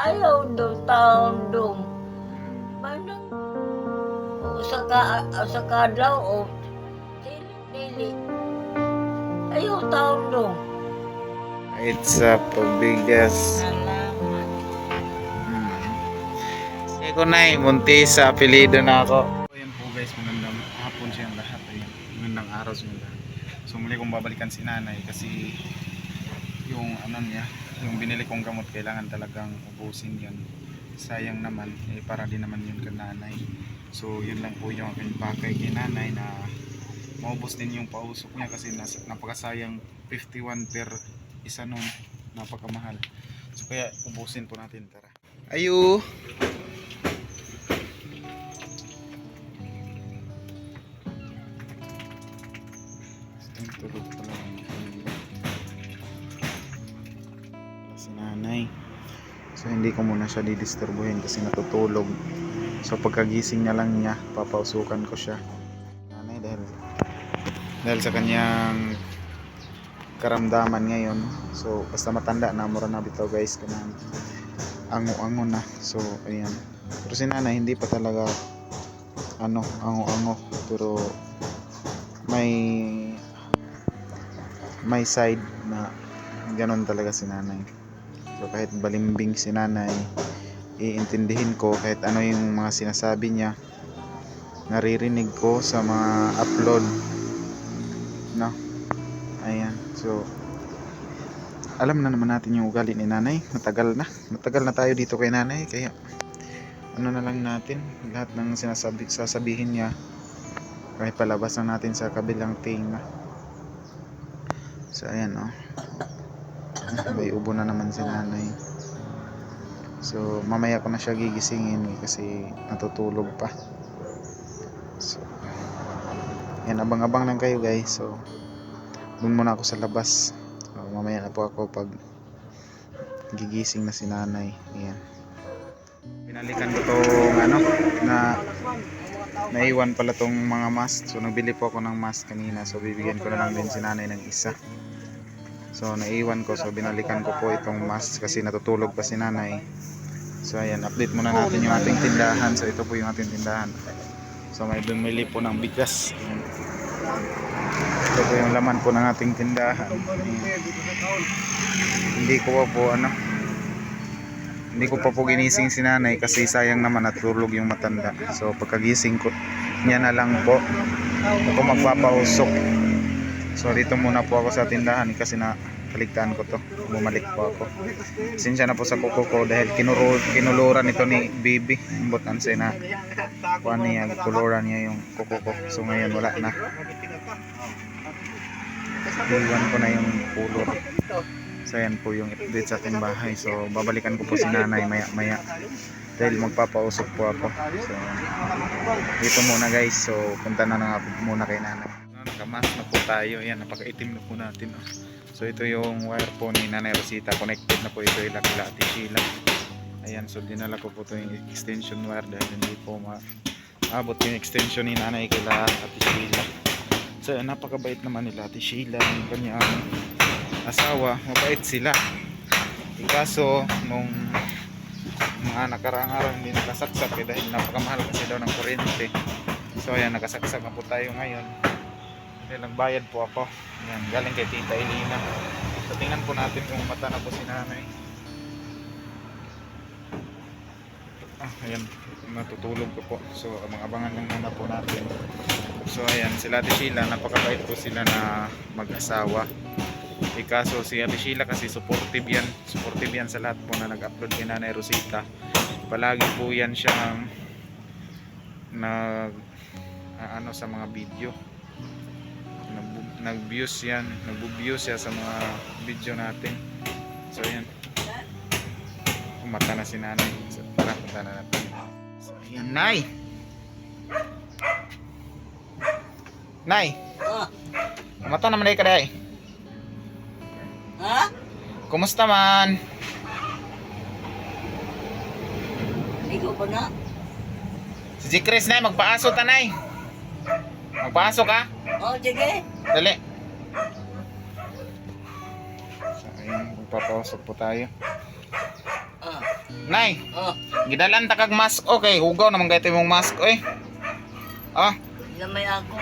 ayaw daw taon dong. Manang sa kadlaw o dili. Ayaw taon dong. It's a pabigas. Salamat. Sige ko na munti sa apelido na ako. Ayan po guys, magandang hapon siyang lahat. Ayan, magandang araw sa inyo lahat. So muli kong babalikan si nanay kasi yung ano niya, yung binili kong gamot kailangan talagang ubusin yan. Sayang naman, para din naman yun kay nanay. So yun lang po yung aking pakay kay nanay na maubos din yung pausok niya kasi napakasayang 51 per isa nun, napakamahal. So kaya ubusin po natin, tara. Ayu! Tulog pala si nanay. So hindi ko muna siya didisturbuhin kasi natutulog. So pagkagising na lang niya, papausukan ko siya. Nanay dahil sa kanyang karamdaman ngayon. So basta matanda na, mura na bitaw guys, kanang ango-ango na. So ayan. Pero si nanay hindi pa talaga ango-ango, pero may side na ganon talaga si nanay. So kahit balimbing si nanay, iintindihin ko kahit ano yung mga sinasabi niya, naririnig ko sa mga upload, no? Ayan, so alam na naman natin yung ugali ni nanay. Matagal na tayo dito kay nanay, kaya ano na lang natin, lahat ng sasabihin niya kahit palabas na natin sa kabilang tinga. So ayan, oh, may ubo na naman si nanay. So mamaya ko na siya gigisingin kasi natutulog pa. So yan, abang-abang lang kayo guys. So dun muna ako sa labas. So mamaya na po ako pag gigising na si nanay. Ayan, pinalikan ko tong na naiwan pala tong mga mask. So nagbili po ako ng mask kanina. So bibigyan ko na lang din si nanay ng isa. So naiwan ko, so binalikan ko po itong mask kasi natutulog pa si nanay. So ayan, update muna natin yung ating tindahan. So ito po yung ating tindahan. So may bumili po ng bigas. Ayan. Ito po yung laman po ng ating tindahan. Ayan. Hindi ko pa po ginising si nanay kasi sayang naman natulog yung matanda. So pagkagising ko niya na lang po ako magpapausok. So dito muna po ako sa tindahan kasi kaligtaan ko to, bumalik po ako. Sinsya na po sa kuko ko dahil kinuluran ito ni Bibi. Imbot ansay na kuha niya, kuluran niya yung kuko ko. So ngayon wala na, iwan ko na yung kulor. So ayan po yung update sa ating bahay. So babalikan ko po si nanay maya dahil magpapausok po ako. So dito muna guys. So punta na nga muna kay nanay. Nakamas na po tayo. Ayan, napakaitim na po natin. So ito yung wire po ni Nanay Rosita. Connected na po ito kila Ate Sheila. Ayan, so dinala ko po ito yung extension wire dahil hindi po maabot yung extension ni Nanay kila Ate Sheila. So napakabait naman nila Ate Sheila, yung kanyang asawa. Mabait sila. Kaso nung mga nakaraang araw hindi nakasaksak dahil napakamahal kasi daw ng kuryente. So ayan, nakasaksak na po tayo ngayon. Kaya nagbayad po ako. Ayan, galing kay Tita Elina. So tingnan po natin kung mata na po si nanay. Ayan, natutulog ko po. So abang-abangan lang muna po natin. So ayan, sila Ate Sheila, napakabait po sila na mag-asawa. Kaso si Ate Sheila kasi supportive yan sa lahat po na nag-upload kay Nanay Rosita. Palagi po yan siyang sa mga video. Nag-views siya sa mga video natin. So ayan, kumata na si nanay. So tara, punta na natin. So ayan, Nay! Kumata naman ay kaday. Ha? Kumusta man? Hindi ko pa na. Si Chris, Nay, magpaaso ta, Nay. Magpaaso ka? Oh, sige. Dali. So ayan, magpapasok po tayo. Nay, Oh, gidalan ta kag mask okay, hugaw naman gayto imong mask oy. Oh, lamay ako.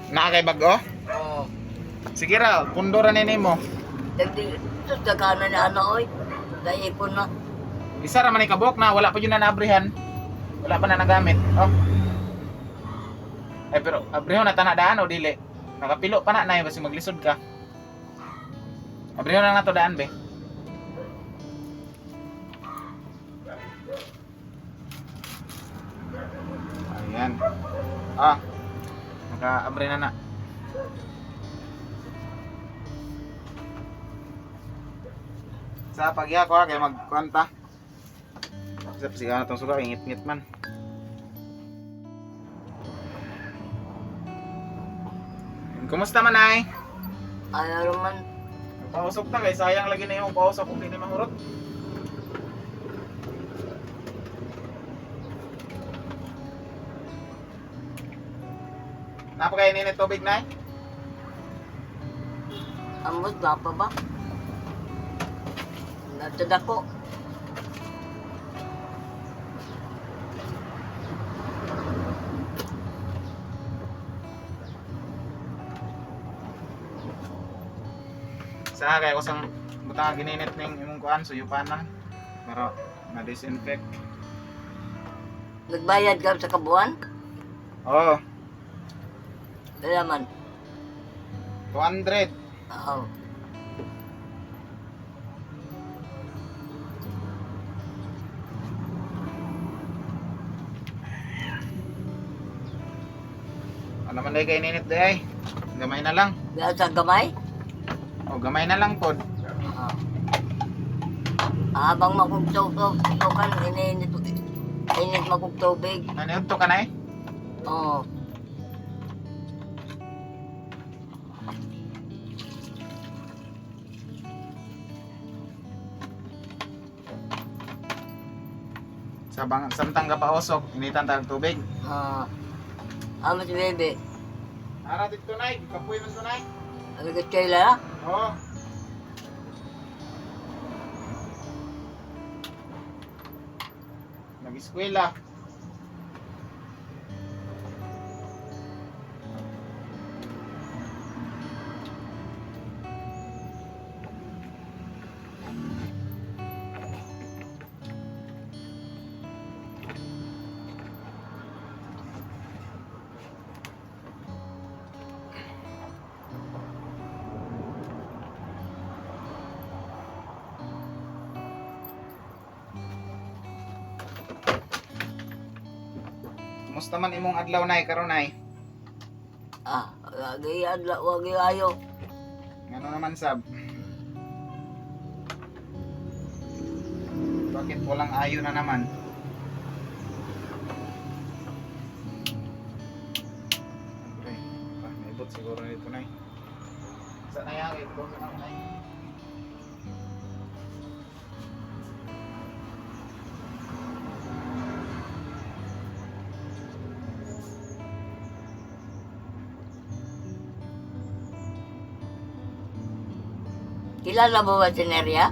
naa kay bag-o? Oh, Sige ra, pundo ra ni nimo. dagdi, sus, dagana na ano, oy. Dahil ipon na. Isa ra man ni kabok na wala pa yun na naabrihan. Wala pa na nagamit. Oh. Eh pero abrihon na tanadaan o dili? Nakapilo pa na nay basi maglisod ka. Abrihon na nga to daan be. Ayan. Ah. Naka-abre na na. Sa pagya ko kay magkwanta. Sa pasigaw na tong suga, ingit-ngit man. Kumusta man ay? Ayaw naman. Pausok na kay sayang lagi na yung pausok kung di na mahurot. Napakainin ni tubig na Ambot, bapa ba? Natad ako. Sa kaya ko sang butang gininit ning imong kuan suyupan na para ma-disinfect. Nagbayad ka sa kabuan? Oh, Kaya man. 200. Oo. Ano man day kay ninit day? Gamay na lang. Kaya sa gamay? Oh, gamay na lang pod. Oo. Habang magugtukan, init magugtubig. Naniud to ka na Oo. Samtang ka pausok, initan tag tubig. Amo si bebe. Ara dito nay, kapoy man tunay. Ano ka chela? Oh. Nag-eskwela. Kumusta man imong adlaw nay karon nay? Lagi adla, wagi ayo. Ngano naman sab? Bakit walang ayo na naman? Siyempre, naibot siguro nito nay. Sa na yan, ito na nay. Kilala mo ba si Neria?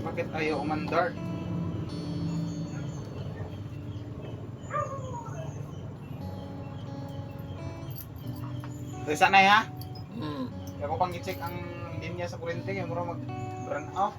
Bakit ayaw umandar? Sa na ha? Hmm. Kaya ko pang i-check ang linya sa kuryente kaya mura mag-burn off.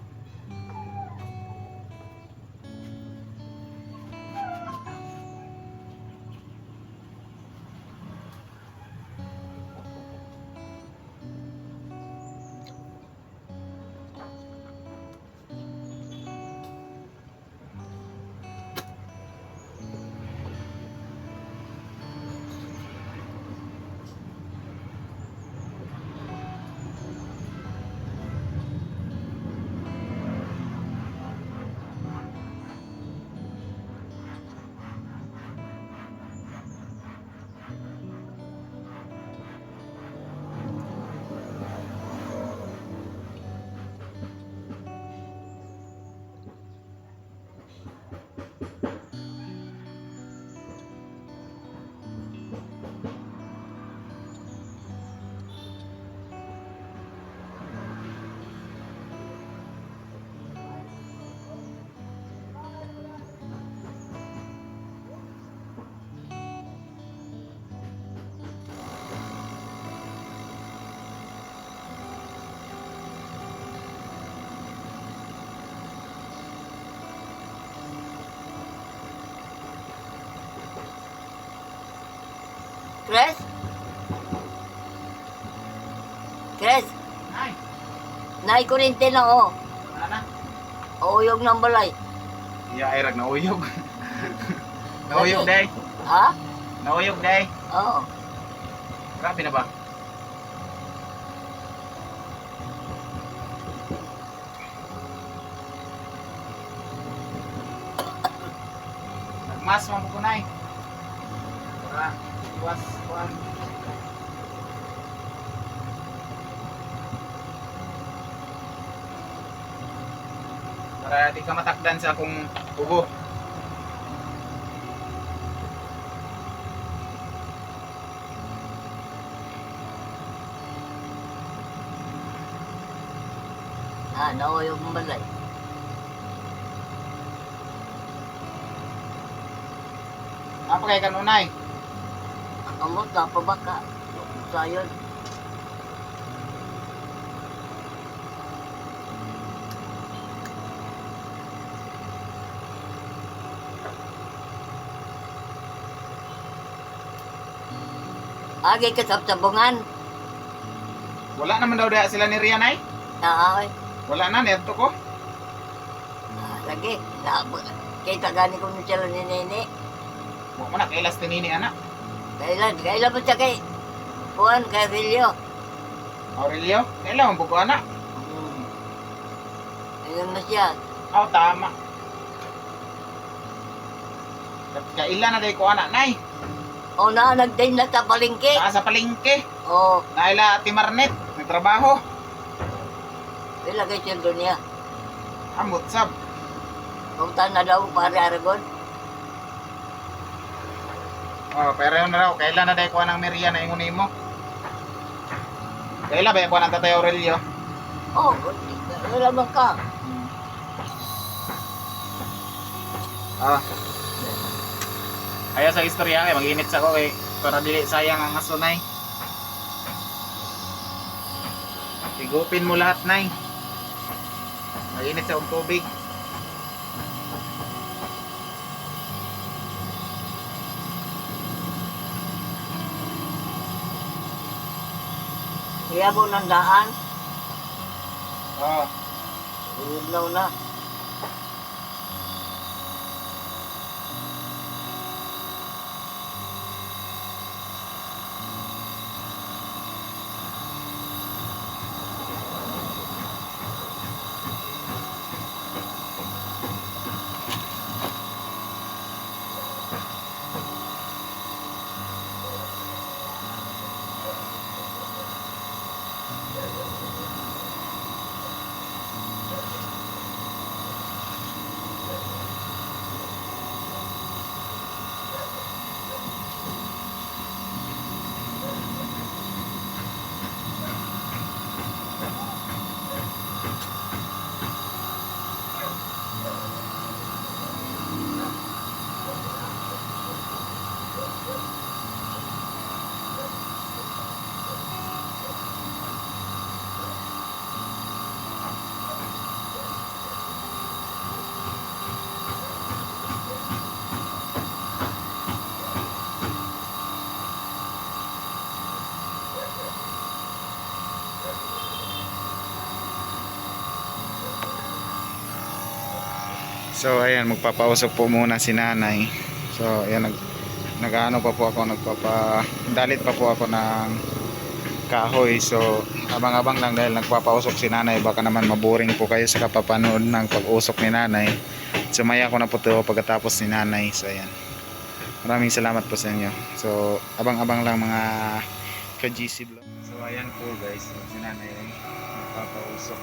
Chris? Chris? Nay, Nay kurente na oh. wala na. Uyog ng balay. Iya, ay rag nauyog. Nauyog, day. Ha? Nauyog, day. Oo. Grabe na ba? Nagmas mo ko, nay. Para iwas kuan. Para di ka matakdan sa akong ubo. Nauyog ng balay. Apa kay kanunay? Amot na pa baka. Sayon. Agi ka sa sabungan. Wala naman daw diha sila ni Rian ay. Ay. Wala na neto ko. Lagi. Kay tagani ko nung sila ni Nene. Wa man na kailas tinini ana. Kailan mo siya kay Juan Carrillo. Aurelio, kailan mo buko ana? Ayun na siya. Aw tama. Kailan na day ko ana nay. O na, nagdain na sa palengke. Naa sa palengke. O, Naila Ate Marnet, nagtrabaho. ilagay siya doon niya. Amot sab. Punta na daw pare Aragon. Oh, pero yun na raw, kailan na day ko anang Merian na ingon mo? Kailan ba ko anang Tatay Aurelio? O, wala bang ka? Ah. Kaya sa istorya kay mag-init sa ko kay para dili sayang ang asunay. Tigupin mo lahat nay. Mag-init sa tubig. Kaya mo ng daan. Oh. Uliblaw na. So ayan, magpapausok po muna si nanay. So ayan, nag-ano pa po ako, dalit pa po ako ng kahoy. So abang-abang lang dahil nagpapausok si nanay. Baka naman maboring po kayo sa kapapanood ng pag-usok ni nanay. Sumaya ko na po ito pagkatapos ni nanay. So ayan, maraming salamat po sa inyo. So abang-abang lang mga ka-GC vlog. So ayan po guys, si nanay ay nagpapausok.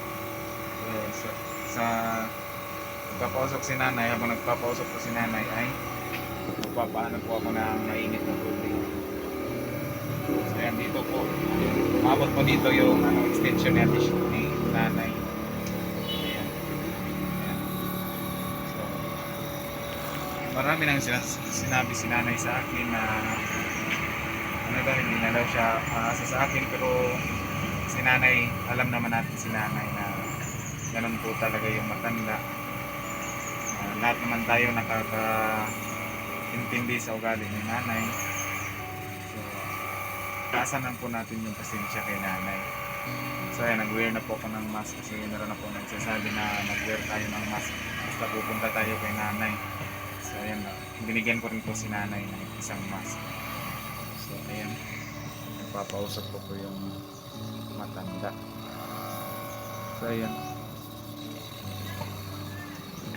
So, sa nagpapausok si nanay, habang nagpapausok po si nanay ay magpapaano po ako ng mainit na tubig. So ayan, dito po umabot po dito yung extension ni nanay. Ayan. Ayan. So marami nang sinabi si nanay sa akin na ano daw, hindi na daw siya aasa sa akin, pero si nanay, alam naman natin si nanay na ganun po talaga yung matanda. Lahat naman tayo nakakaintindi sa ugali ni nanay. So taasan lang po natin yung pasensya kay nanay. So ayan, nag-wear na po ako ng mask kasi meron na po nagsasabi na mag-wear tayo ng mask basta pupunta tayo kay nanay. So ayan, binigyan ko rin po si nanay ng isang mask. So ayan, nagpapausap ko po yung matanda. So ayan,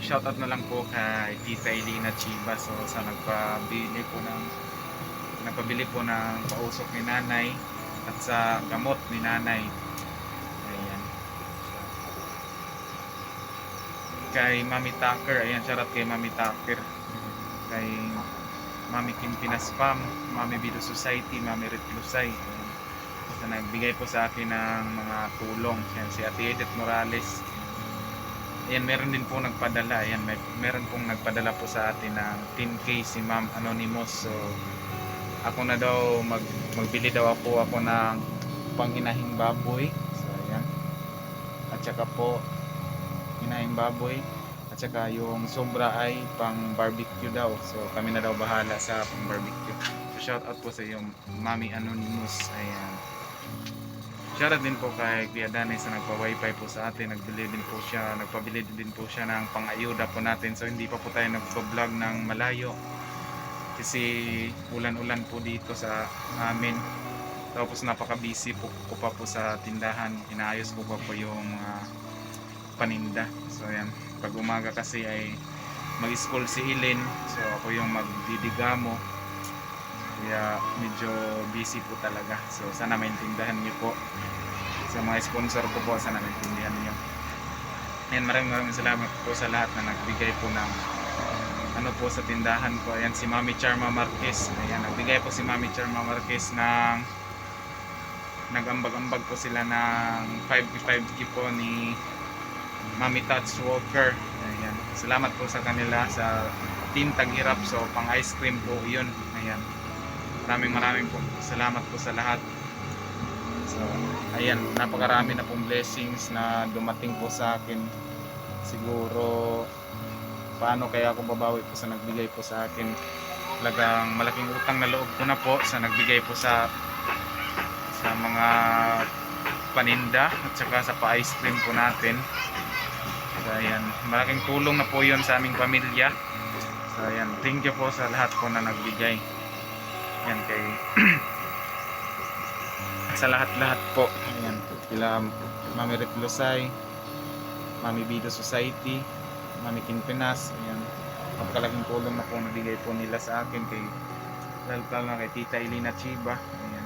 shoutout na lang po kay Tita Elena Chiba, so sa nagpabili po ng pausok ni nanay at sa gamot ni nanay. Ayan. Kay Mami Tucker, ayan, shoutout kay Mami Tucker, kay Mami Kim Pinaspam, Mami Bido Society, Mami Ritlusay, so nagbigay po sa akin ng mga tulong. Ayan, si Ate Edith Morales. Ayan, meron din po nagpadala. Ayan, meron pong nagpadala po sa atin ng 10K si Ma'am Anonymous. So ako na daw magbili daw ako ng panghinahing baboy. So ayan, at saka po hinahing baboy, at saka yung sobra ay pang barbecue daw. So kami na daw bahala sa pang barbecue. So shout out po sa yung Mami Anonymous. Ayan, shoutout din po kay Kuya Danay sa nagpa-wifi po sa atin. Nagpabili din po siya ng pang-ayuda po natin. So hindi pa po tayo nagpa-vlog ng malayo kasi ulan-ulan po dito sa amin. Tapos napaka-busy po ko pa po sa tindahan. Inaayos ko pa po yung paninda. So ayan, pag umaga kasi ay mag-school si Ilin. So ako yung magdidigamo. Kaya medyo busy po talaga. So sana maintindihan niyo po. Sa mga sponsor ko po, sana maintindihan niyo. Ayan, maraming salamat po sa lahat na nagbigay po ng ano po sa tindahan ko. Ayan, si Mami Charma Marquez. Ayan, nagbigay po si Mami Charma Marquez ng nagambag-ambag po sila ng 5 po ni Mami Tots Walker. Ayan, salamat po sa kanila sa Team Taghirap. So pang ice cream po yun. Ayan, maraming po salamat po sa lahat. So ayan, napakarami na pong blessings na dumating po sa akin. Siguro paano kaya ako babawi po sa nagbigay po sa akin. Talagang malaking utang na loob ko na po sa nagbigay po sa mga paninda at saka sa pa-ice cream po natin. So ayan, malaking tulong na po yun sa aming pamilya. So ayan, thank you po sa lahat po na nagbigay. Ayan, kay sa lahat-lahat po. Ayan, kila Mami Ritlusay, Mami Bido Society, Mami Kinpinas. Ayan, magkalaking tulong na po nabigay po nila sa akin, kay lalo na kay Tita Elena Chiba. Ayan,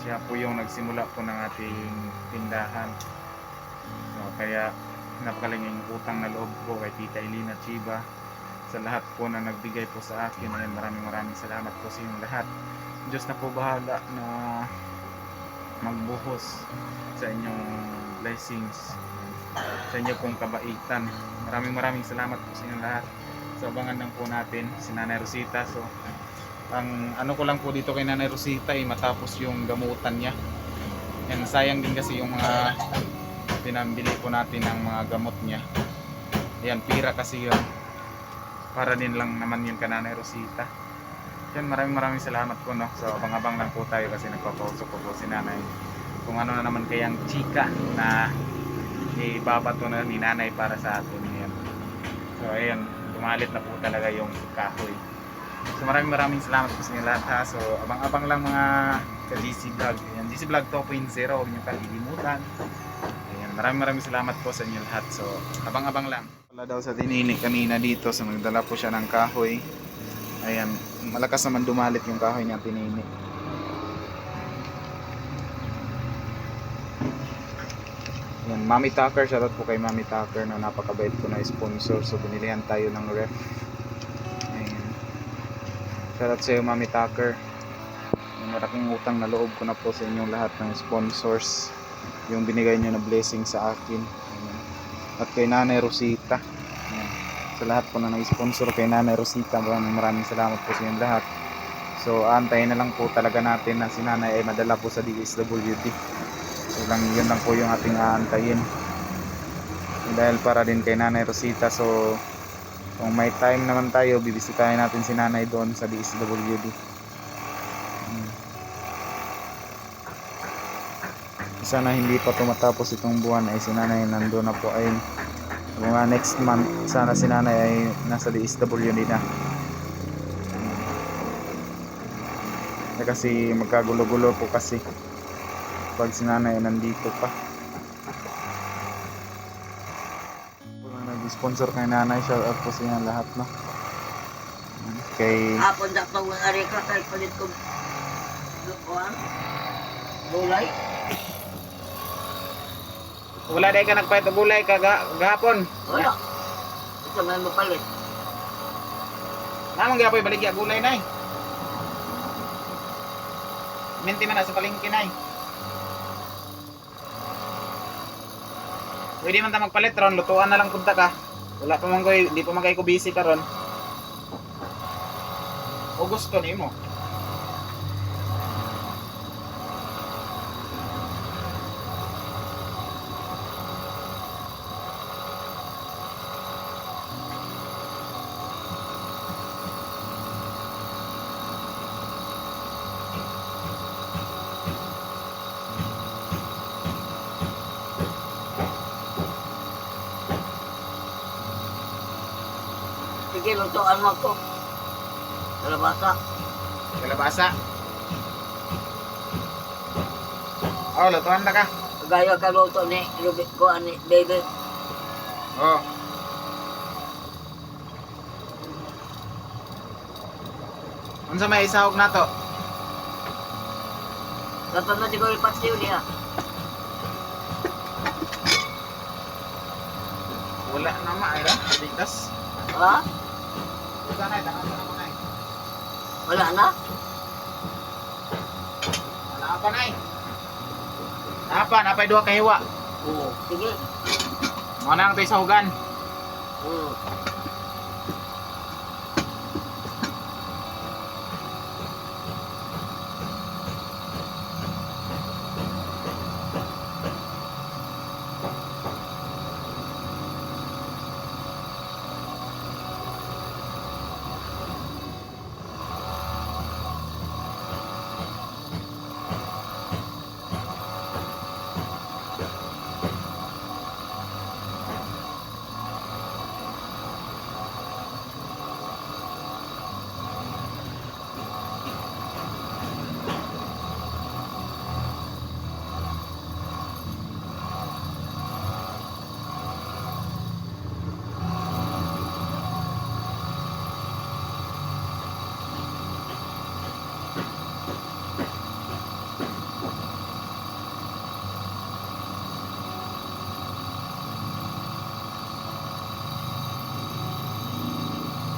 siya po yung nagsimula po ng ating tindahan. So, kaya napakalaking utang na loob po kay Tita Elena Chiba sa lahat po na nagbigay po sa akin. Ayan, maraming salamat po sa inyong lahat. Diyos na po bahala na magbuhos sa inyong blessings, sa inyo pong kabaitan. Maraming salamat po sa inyong lahat. So abangan lang po natin si Nanay Rosita. So ang ano ko lang po dito kay Nanay Rosita ay matapos yung gamutan niya. Yan, sayang din kasi yung mga pinambili po natin ng mga gamot niya. Yan, pira kasi yun. Para din lang naman yun kay Nanay Rosita. Yan, maraming salamat po, no. So abang-abang lang po tayo kasi nagpapausok po si nanay kung ano na naman kayang chika na ibabato na ni nanay para sa atin. Yan. So ayan, tumalit na po talaga yung kahoy. So maraming salamat po sa inyo lahat, ha. So abang-abang lang mga ka-GC Vlog. Ayan, GC Vlog 2.0, huwag nyo kalilimutan. Ayan, maraming salamat po sa inyo lahat. So abang-abang lang. Wala daw sa Tinini kanina dito, so nagdala po siya ng kahoy. Ayan, malakas naman dumalit yung kahoy niya Tinini. Ayan, Mami Tucker, shoutout po kay Mami Tucker na napakabait po na sponsor. So binilihan tayo ng ref. Ayan, shoutout sa iyo Mami Tucker. Malaking utang na loob ko na po sa inyong lahat ng sponsors, yung binigay nyo na blessing sa akin. Ayan. At kay Nanay Rosita. Ayan, sa lahat po na nag-sponsor kay Nanay Rosita, maraming salamat po sa inyong lahat. So antayin na lang po talaga natin na si Nanay ay madala po sa DSWD. So yun lang po yung ating aantayin. Dahil para din kay Nanay Rosita, so kung may time naman tayo, bibisitahin natin si Nanay doon sa DSWD. sana hindi pa tumatapos itong buwan ay si nanay nandun na po ay mga next month sana si nanay ay nasa DSWD na. Kasi magkagulo-gulo po kasi pag si nanay nandito pa. Kung nag-sponsor kay nanay, shout out po sa inyo lahat, no? Kay Hapon na pag mga areka kay palit ko. Lukuan. Gulay. wala dahil ka nagpahit o gulay gahapon. Wala. Ito may mapalit. Namang gapoy baligya gulay nay. Minti man na sa palengke nay. Pwede man ta magpalit ron, lutuan na lang punta ka. Wala pa man koy, di pa man kay ko busy karon. O gusto nimo? Sige, lutuan mo ako. Kalabasa. Kalabasa. Oh, lutuan na ka. Gaya ka luto ni Rubik ko ani baby. Oh. Unsa may isahog na to? Dapat na di ko ipasiw niya. Wala na maayra, bigas. Ha? Wala na, tangan na mo nay. Wala na? Wala pa nay. Napay duha ka hiwa. Oo. Sige. Mo na ang isahogan. Oo.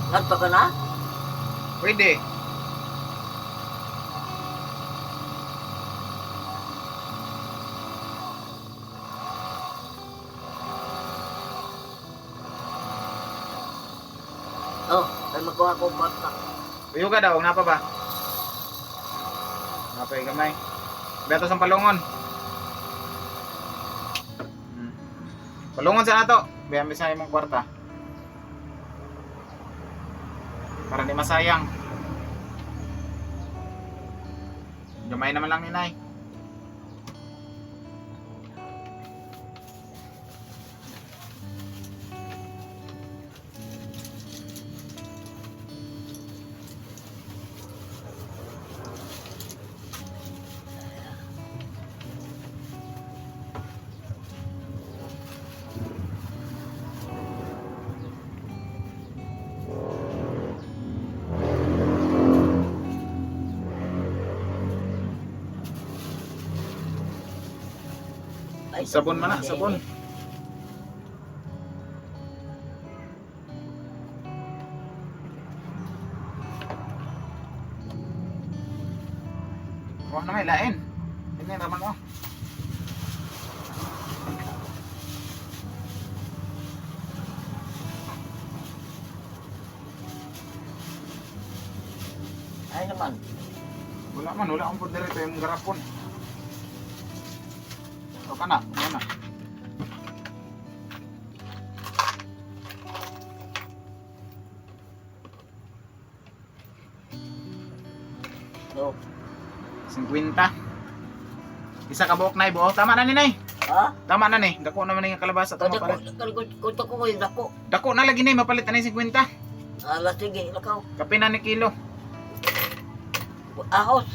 Ngadto ka na? Pwede. Oh, ay magkuha ko bata. Tuyo ka daw, napa ba? Napay gamay. Beto sa palungon. Palungon sa nato. Biyan sa imong kwarta. Para di masayang. Gamay naman lang ni Nay. Ay, Sabon man na, sabon. Wah na may lain. Ini raman mo. Ay naman. Wala akong pud diri yung garapon. O kana, mana? No. 50. Isa ka buok nay buo. Tama na ni nay. Ha? Tama na ni. Dako naman yung kalabasa to Kada mapalit. ko ko yung dako. Dako na lagi ni mapalit na ni 50. Ala sige, lakaw. Kape na ni kilo. Ahos.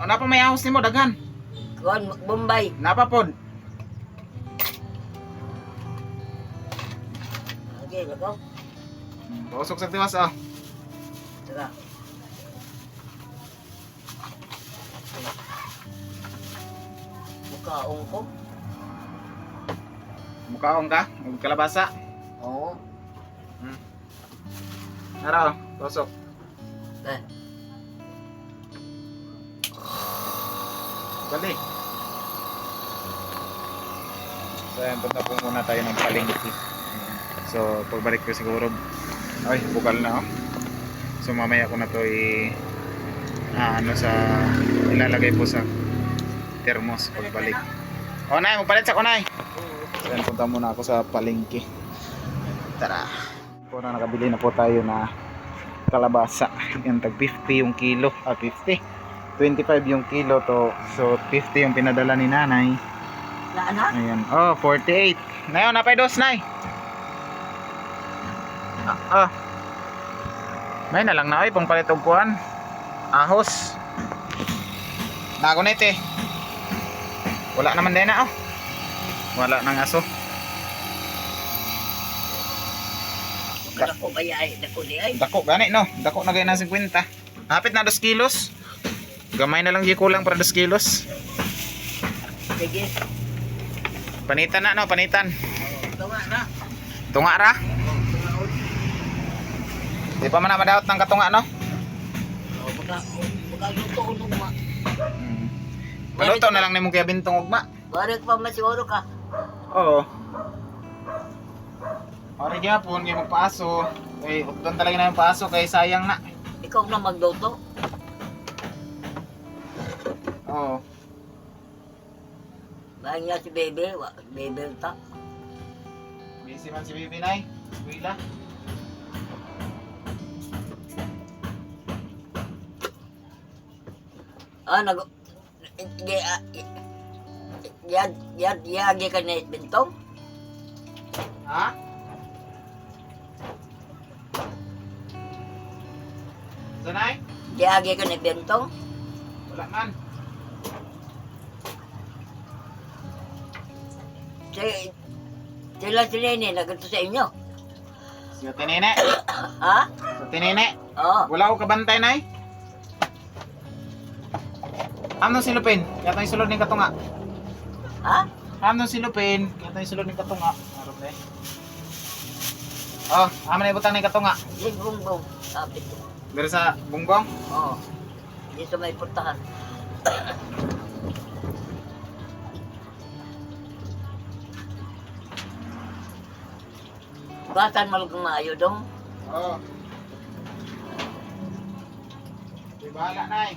O napa may ahos nimo daghan. Kuan Bombay. Napa pod. Okay, lakaw. Pausok sa tiwas ah. Tara. Mukaong ko. Mukhaong ka, ug kalabasa. Oo. Nara, pausok. Eh, Balik. So ayan, punta po muna tayo ng palengke. So pagbalik ko siguro, ay bukal na oh. So mamaya ko na to ilalagay po sa thermos pagbalik. O nay, magpalit sa kunay. So ayan, punta muna ako sa palengke. Tara. Po na nakabili na po tayo na kalabasa. Yan, tag 50 yung kilo. 50. 25 yung kilo to. So 50 yung pinadala ni nanay. na? Ayan. Oh, 48. Ngayon, napay dos, nay. May na lang na, oy, pang palit og kuan. Ahos. Nagunit eh. Wala naman din na, oh. Wala nang aso. Dako bayay, dako di ay. Dako, gani, no? Dako na gaya ng 50. Hapit na 2 kilos. Gamay na lang di kulang para 2 kilos. Sige. Panitan na, no? Panitan. Tunga na. Tunga ra. Di pa man na madaot ng katunga, no? Baka luto unog ma. Paluto na lang ni mong kaya bintong ugma. Barek pa masiguro ka. Oo. Ori gyapon kay magpaaso. Kay upton talaga na yung paaso kay sayang na. Ikaw na magluto. Oo. Bahan niya si Bebe, Bebe ta. Busy man si Bibi nay. Wila. Nag Yagi ka na bintong? Ha? Sanay? Yagi ka na bintong? Wala man. Sila sinini, nagito sa inyo. Si Tinene. Ha? Si Tinene. Oo. Wala ko kabantay nay. Ano si Lupin? Kaya tayo sulod ng katunga. Ha? Ano si Lupin? Kaya tayo sulod ng katunga. Harap eh. Oh, aman na ibutang ng katunga. Di bumbong. Sabi ko. Dari sa bungbong. Oo. Di sa may putahan. Batan malugang maayo dong. Oo. Di bahala nay.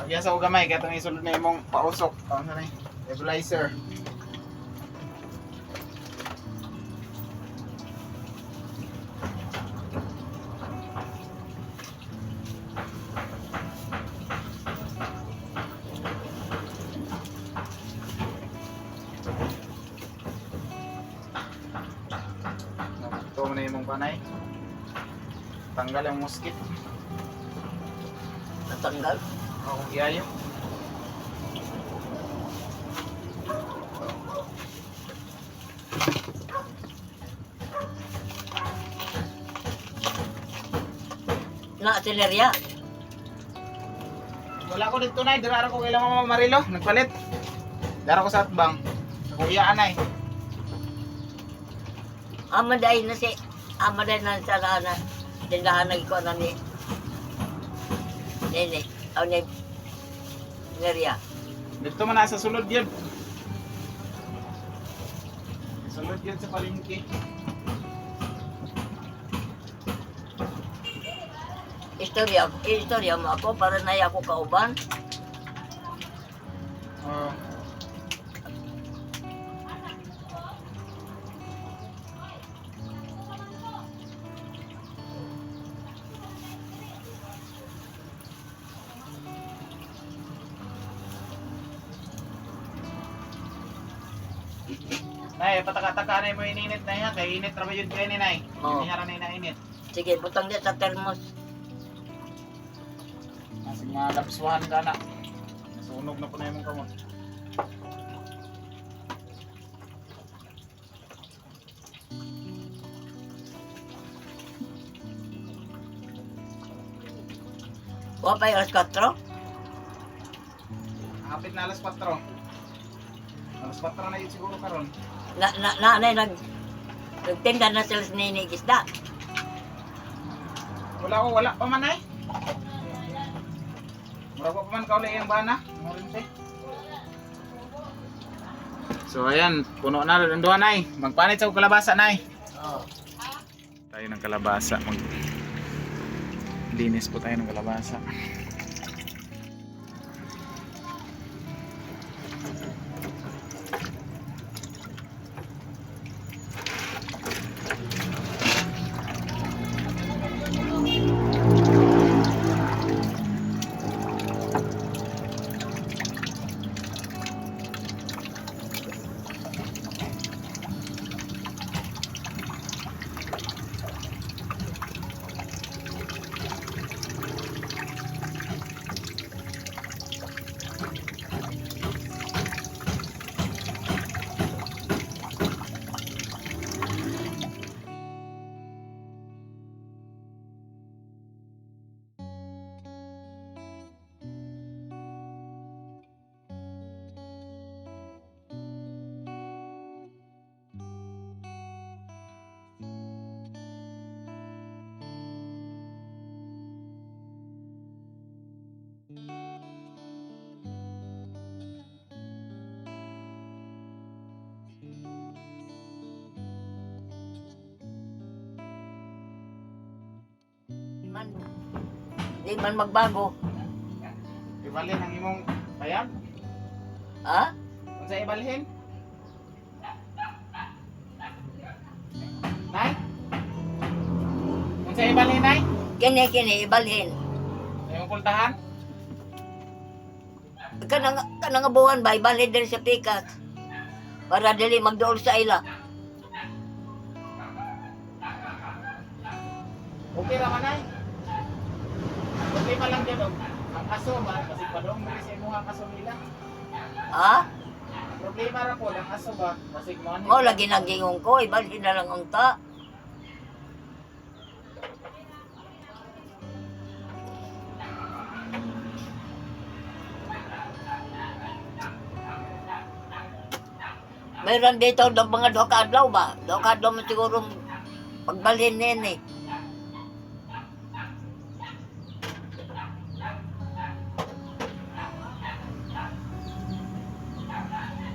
Pagya sa ugamay, kaya itong isulod na imong pausok. Ano na stabilizer. Ito mo na imong panay. Tanggal yung muskit. Natanggal. O kung iyayo. Na atinerya. Wala ko dito nay, dara ko kailang Mama Marilo, nagpalit. Dara ko sa atbang. Kung iyaan nay. Amaday na sa na tindahan na ikaw na ni Nene. Aw ni Neria. Dito man na sa sulod yun. Sulod yun sa palengke. Istorya mo ako para na ako kauban. Oh. kay pataka-taka na mo ininit na yan. Kay init ra ba yun kay ninay? Oo. Hindi na init. Sige, butang niya sa thermos. Kasi mga lapswahan ka na. Nasunog na po na yung kamot. Wa pa yung alas 4? Hapit na alas 4. Alas 4 na yun siguro karon. Nanay nagtinda na sila sa ninig isda. Wala pa man ay. Wala pa man kaulay yung bana. Morinte. So ayan, puno na rin doon ay. Magpanit sa kalabasa nay. Oo. Tayo ng kalabasa. Linis po tayo ng kalabasa. Di man magbago. Ibalhin ang imong payag. Ha? Kung sa ibalhin. Nay? Kung sa ibalhin nay? Kini ibalhin. Sa imong pultahan? Kanang buwan ba ibalhin din sa pikas. Para dili magduol sa ila. Okay ra man nay. Okay pa lang dyan o. Ang aso ba? Kasi padong mo sa imong ang aso nila. Ha? Problema ra po ang aso ba? Kasi mo Mo lagi nagingong ko ibalhin na lang unta. Mayroon dito ng mga dokadlaw ba? Dokadlaw mo siguro pagbalhin nini.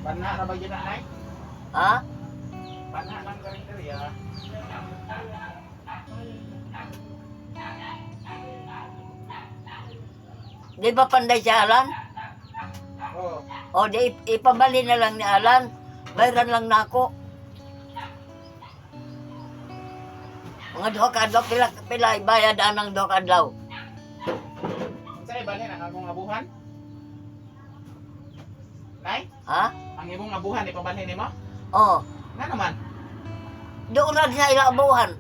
Panha ra ba yun na nay? Ha? Panha lang ka rin diri ah. Di ba panday si Alan? Oo. O di ipabali na lang ni Alan. Bayran lang na ako. Mga dokadlaw pila ibayad anang dokadlaw. Kung sa ibalhin ang among abuhan? Nay? Ha? Ang imong abuhan ipabalhin nimo? O, Nga naman. doon na sa ilabuhan.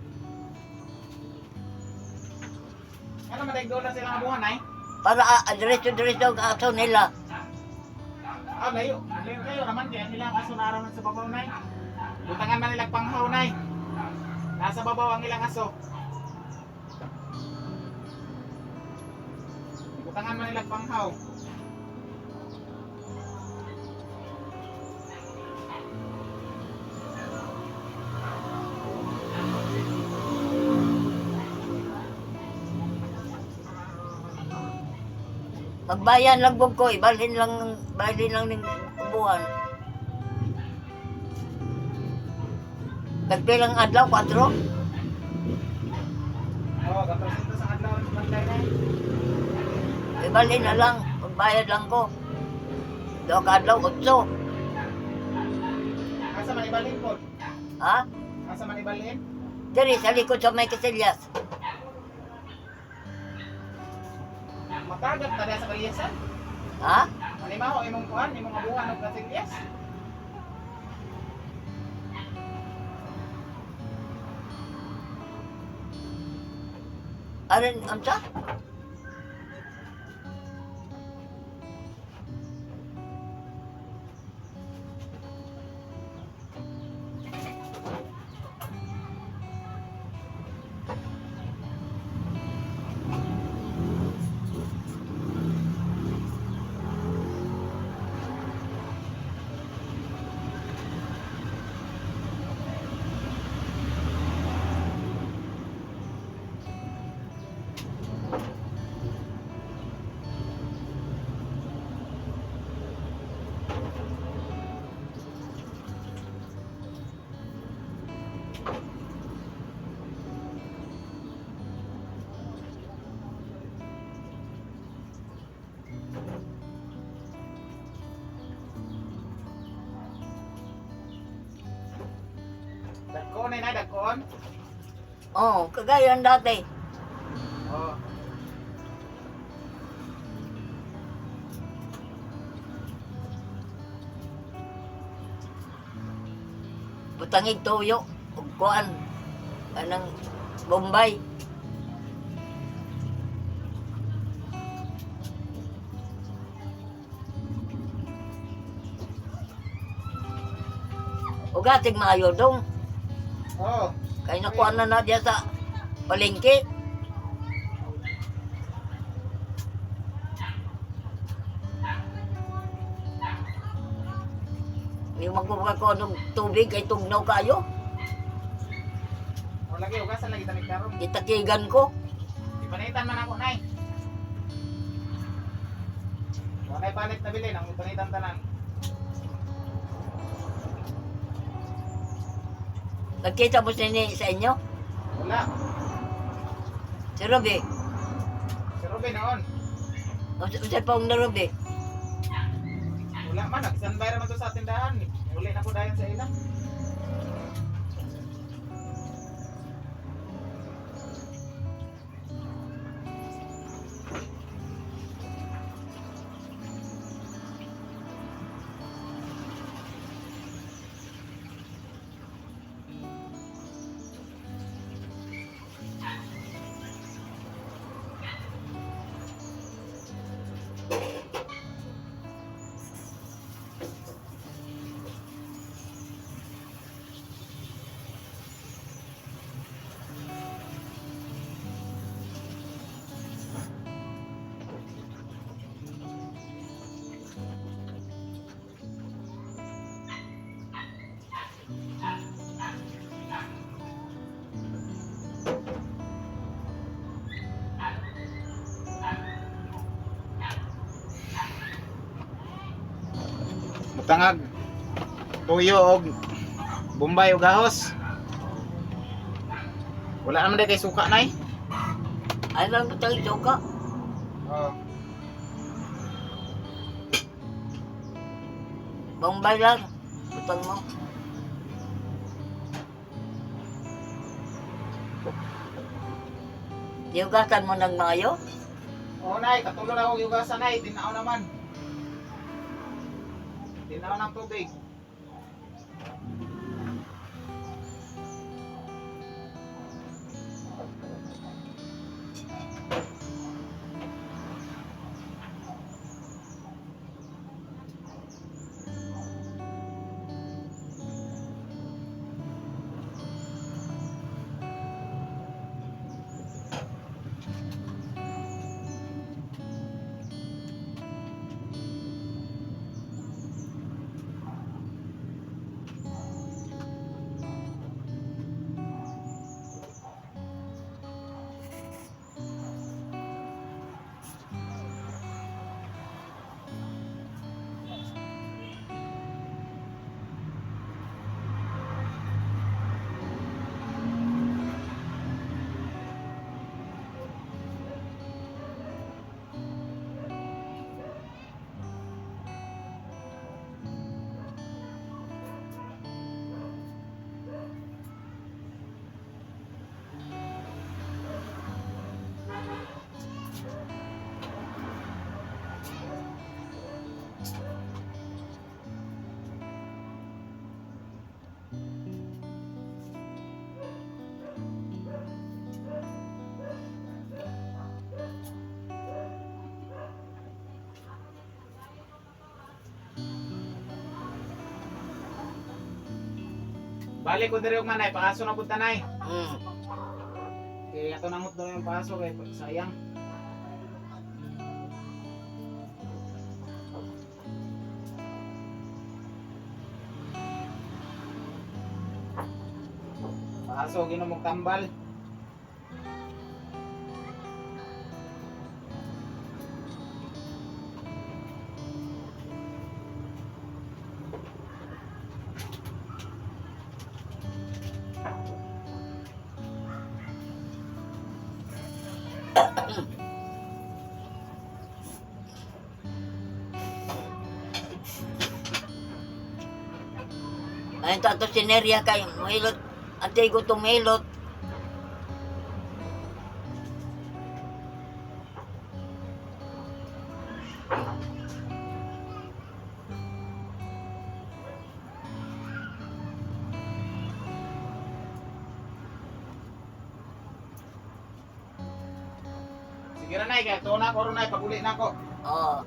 Nga naman nagdola silang abuhan nay? Para diretso-diretso ang aso nila. Ah, layo. Layo kayo naman kaya nilang aso naraman sa babaw nay. Butangan man nilang panghaw nay. Nasa babaw ang ilang aso. Butangan man nilang panghaw. Magbayan lang ko, ibalhin lang ng buwan. Nagpilang adlaw, 4? Oo, kapag ito sa adlaw sa banday nay. Ibalhin na lang, magbayad lang ko. Doon adlaw, 8. Asa man ibalhin po? Ha? Asa man ibalhin? Diri, sa likod sa may kasilyas. Matagat na dahil sa kaliyasan. Ha? Manimaho imong kuhan, imong abuhan ng kasilyas. Arin, amsa? Dagkon na dagkon. Oo, kagaya ng dati. Oh. Butangig tuyo. Ug kuan. Anang Bombay. Ugatig maayo dong. Oh. Kaya nakuha na diya sa palengke. Yung magbubuka ko ng tubig kay tugnaw kayo. O lagi ugasan lagi tanig karon. Itakigan ko. Ipanitan man ako nay. Wala palit na bilin ang ipanitan tanan. Nagkita mo sa inyo? Wala. Si Ruby. Si Ruben noon. Usay pa ang na Ruby. Wala man nagsanbay ra man to sa tindahan. Uli na ko dayon sa ilang. Tangag tuyo og Bombay og gahos. Wala naman day kay suka nay. Ay lang tayo suka. Oh. Bombay lang. Butang mo. Diugasan mo ng mayo? Oo nay, katulo na og yugasan nay, tinao naman. Tinao ng tubig. Balik ko diri og manay, paaso na pud tanay. Hmm. Kaya ato namot daw yung paaso kay sayang. Paaso ginomog tambal. Ay, tato sinerya kay Milot. Ate ko to Milot. Sige ra nay, kaya tuon na ko ron nay, paguli na ko. Oh.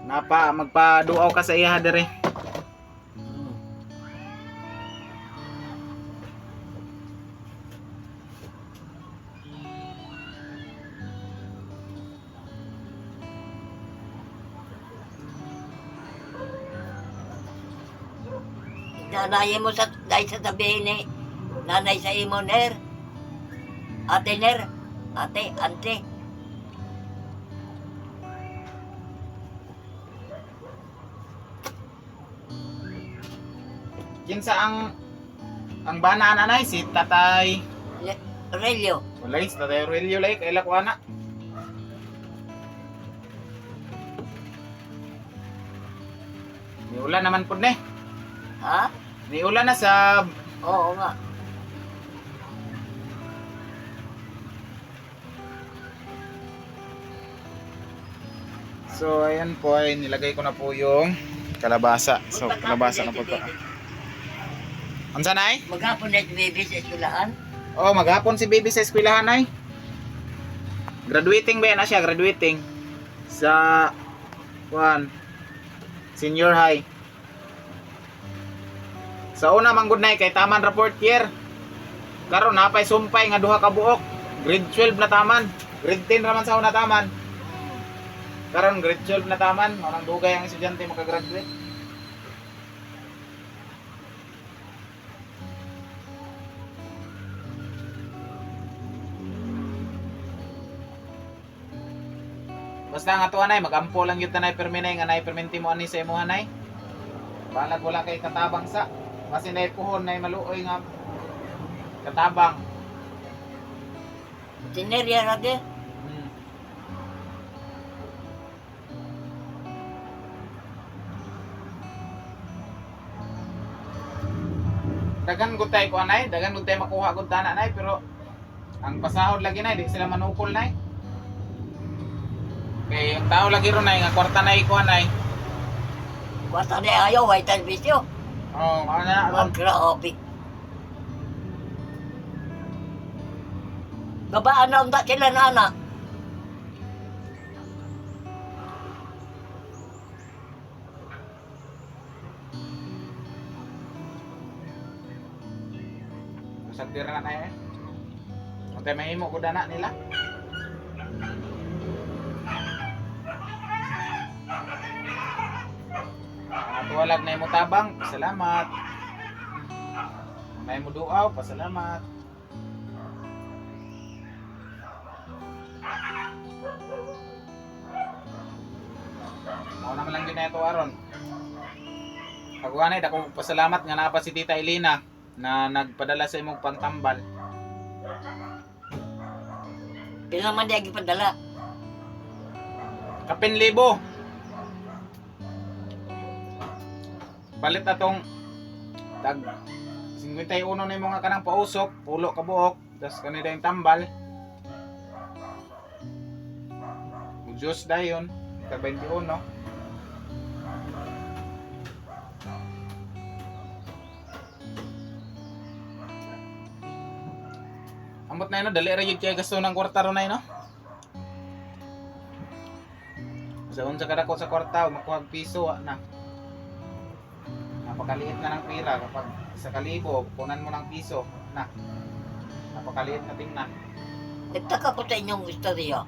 Napa magpaduaw ka sa iya dere. Hmm. Nanay mo sa dahil sa sabihin ni nanay sa imo ner. Ate ner. Ate, ante. Kinsa ang bana nanay si Tatay. Relyo. Walay si Tatay Aurelio lay kay lakwana. Ni ulan naman pud ne. Ha? Ni ulan na sa Oo nga. So ayan po ay nilagay ko na po yung kalabasa. So kalabasa na po ito. Unsa nay? Maghapon na si baby sa eskwelahan. Oh, maghapon si baby sa eskwelahan ay. Graduating ba yan na siya? Graduating sa senior high. Sa una manggod nay kay taman ra fourth year. Karon napay sumpay nga duha ka buok. Grade 12 na taman. Grade 10 raman sa una taman. Karon grade 12 na taman, manang dugay ang estudyante makagraduate. Basta nga to anay, magampo lang yun tanay perminay nga nay perminti mo ani sa imo anay. Balag wala kay katabang sa. Kasi nay puhon nay maluoy nga katabang. Sinerya na din. Dagan gud tay ko anay, dagan gud tay makuha gud tana nay pero ang pasahod lagi nay di sila manukol nay. Kay yung tao lagi ron nay nga kwarta nay ko anay. Kwarta na ayaw, white bisyo. Oh, ana ron. Grabe. Babaan na unta sila na anak. Usag dira na nay. Untay mahimo ko dana nila. Tuwalag na mo tabang, pasalamat. May mo duaw, pasalamat. Mao naman lang din ito aron. Pagwanay dako pasalamat nga napa si Tita Elena na nagpadala sa imong pantambal. Pila man di agi padala. Kapin libo. Palit atong tag 51 na mga kanang pausok, pulo ka buok, tas kanila yung tambal. Diyos dayon, tag 21 no. Ambot na yun, dali ra yun kaya gasto ng kwarta ron na yun no. Sa unsa kada ko sa kwarta, makuha piso na. napakaliit na ng pera kapag 1,000, kunan mo ng piso na. Napakaliit na tingnan. Nagtaka ko sa inyong istorya.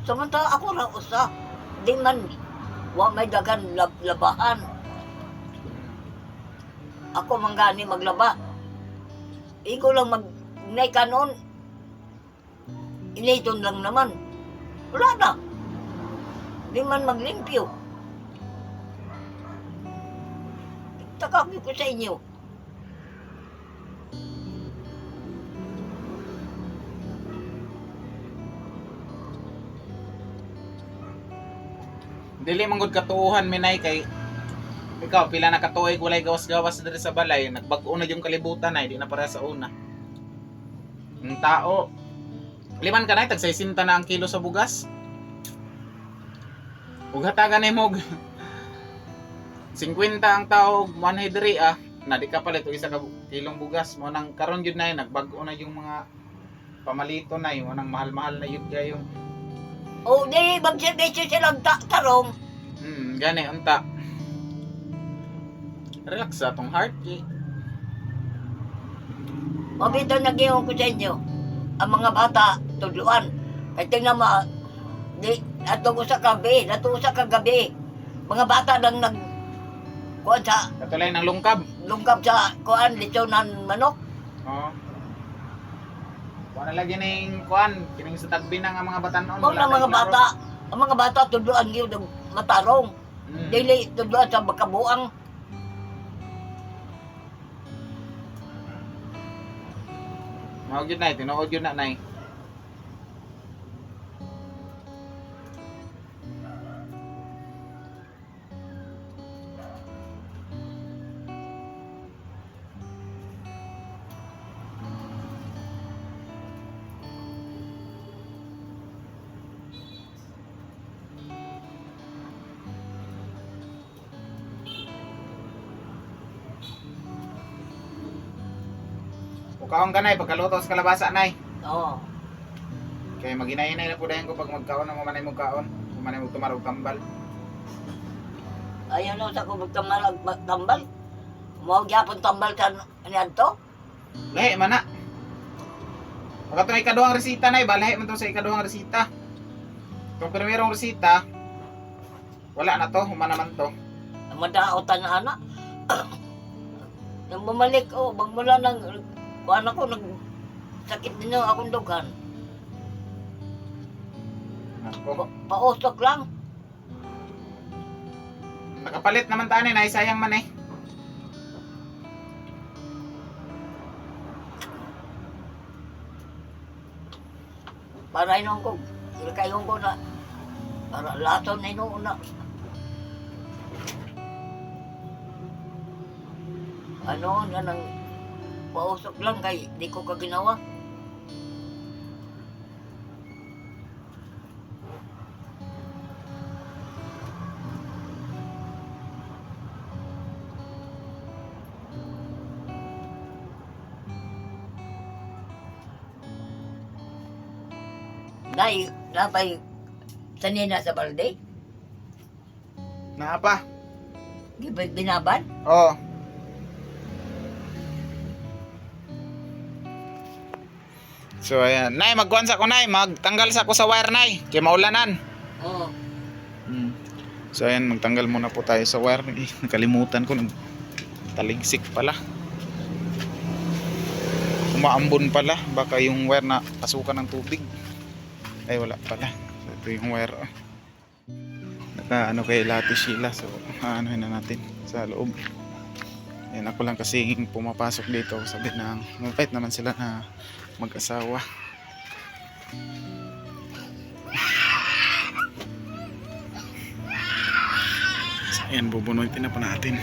Samantala ako ra usa. Di man wa may dagan labahan. Ako manggani maglaba. Ikaw lang nay kanon. Initon lang naman. Wala na. Di man maglimpyo. Nagtaka ko sa inyo. Dili man gud katuuhan minay kay ikaw pila na katuig walay gawas-gawas diri sa balay, nagbag-o na yung kalibutan ay di na para sa una. Ang tao liman ka na tag 60 na ang kilo sa bugas. Ug hatagan ni mog 50 ang tao manay diri na di ka palit og isa ka kilong bugas mo nang karon jud na nagbag-o na yung mga pamalito na mo nang mahal-mahal na yun yung O di magservisyo silang tarong. gani unta. Relax sa atong heart eh. Mabito nag-iwan ko sa inyo. Ang mga bata, tudluan. Kaya tingnan mo, ato ko sa kagabi. Mga bata lang kuhan sa, Katulay ng lungkab. lungkap sa, kuhan, litsonan manok. Oo. Kuha na lagi ng kuhan, kining sa tagbi na nga mga batanon. O ng mga bata, ang mga bata, tudluan yun, matarong. Dili, tudluan sa bakabuang. Mawag yun na, tinuod yun na nay. Kaon ka nay, pagkaluto sa kalabasa nay. Oo. Kaya maginay-inay na po dahin ko pag magkaon na mamanay mo kaon. Mamanay mo tumarog tambal. Ayaw na sa kung magtambal. Mawag yapon tambal sa niyan to. Lahi man na. Pagka ito ikaduhang resita nay, balahi man to sa ikaduhang resita. Itong primerong resita, wala na to, humana man to. Ang madaotan na anak. Nang bumalik, bang mula nang, kuhan ako, nagsakit din yung akong dugan. Ako. Pausok lang. Nakapalit naman tayo nay, sayang man eh. Para inong ko, ilkayong ko na, para lato na inong na. Ano, na nang pausok lang kay di ko kaginawa. Nay, napay sanina sa balde? Naapa? Binaban? Oo. So ayan, nay magkuhan sa ko nay, magtanggal sa ko sa wire nay, kay maulanan. Oo. So ayan, magtanggal muna po tayo sa wire. Nakalimutan ko, taligsik pala. Umaambon pala, baka yung wire na pasukan ng tubig. Ay wala pala. So, ito yung wire. Naka ano kay Lati Sheila, so aanohin na natin sa loob. Ayan, ako lang kasi pumapasok dito, sabi na mapait naman sila na mag-asawa. So, ayan, bubunutin na po natin.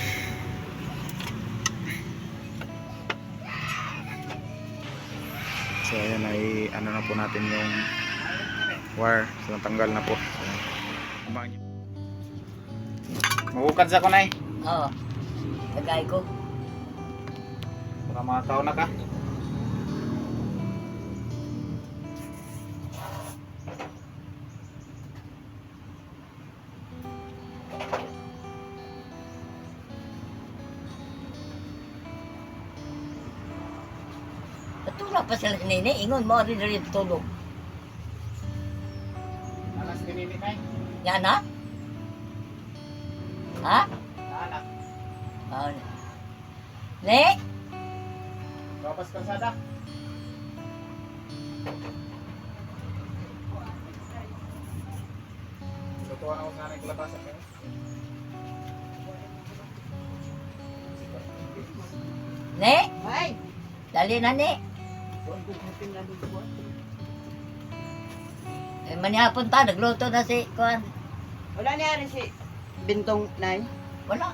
So ayan, ay ano na po natin yung wire. So natanggal na po. Mahukad sa ko nay. Oo. Tagay ko. Para mga tao na ka. pa sila nini, ingon mo rin rin tulog. Alas kinini na Yan na? Ha? anak. Oh. Ne? Babas kalsada. Lutuan ako sa aking kalabasan kayo. Ne? Ay, Dali na ni. Manihapon ta, nagluto na si Kuan. wala niya rin si Bintong Nay. Wala.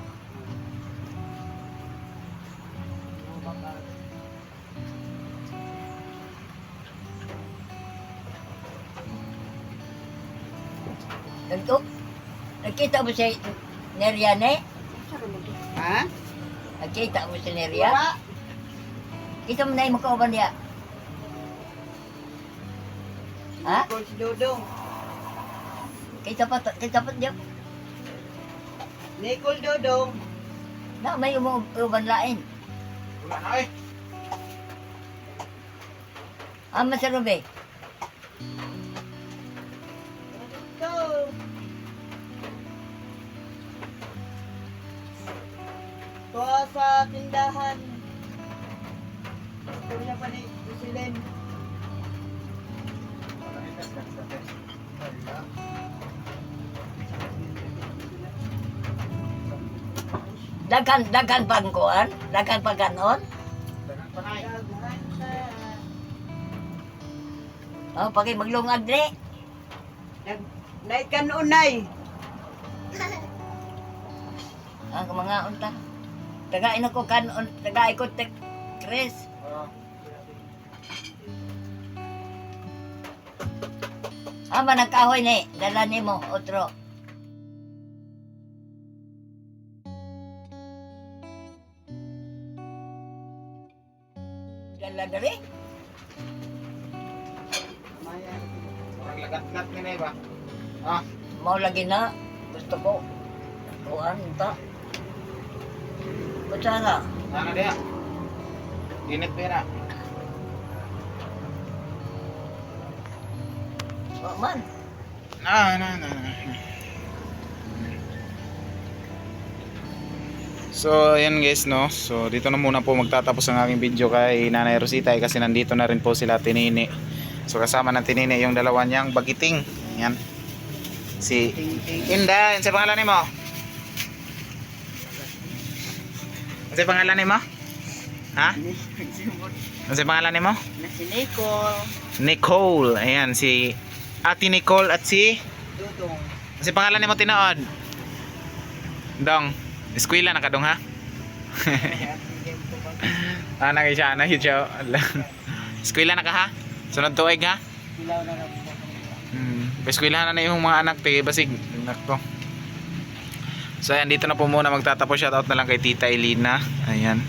Nagto. Nakita mo si Neria ne? Ha? Nakita mo si Neria? Wala. Kita mo na yung makauban niya. Ha? Nicole si Dodong. Kita pa niya. Nicole Dodong. Na, may umuuban lain. Wala na eh. Ama sa Rube. Ito. Tuwa sa tindahan. Kuya pa ni Silen. Dagan pangkuan? Dagan pa ganon? Oh, pagi maglungag ni. Naik ka noon, Nay. Ang mga unta. Tagain ako kanon, tagain ko tek Chris. Ama nagkahoy ni, dala ni mo, otro. Dala dali. Orang lagat-lat ni na ba? Ah, Mau lagi na. Gusto ko. Kuhan, unta. Kutsara. ano dia? Init ba na? Oh, man. No. So, ayan guys, no. So, dito na muna po magtatapos ang aking video kay Nanay Rosita kasi nandito na rin po sila Tinini. So, kasama ng Tinini yung dalawa niyang bagiting. Yan. Si Inda, ano sa pangalan ni mo? Ano sa pangalan ni mo? Ha? Ano sa pangalan ni mo? Na si Nicole. Nicole. Ayan, si Ate Nicole at si Dodong. Ano sa pangalan ni mo tinood? Dong. Eskwela na ka dong ha? Nagay siya. Eskwela na ka ha? Sunod tuig ha? Ilaw na lang. Eskwelahan na yung mga anak te basig anak to. So ayan, dito na po muna magtatapos. Shoutout na lang kay Tita Elina. Ayan.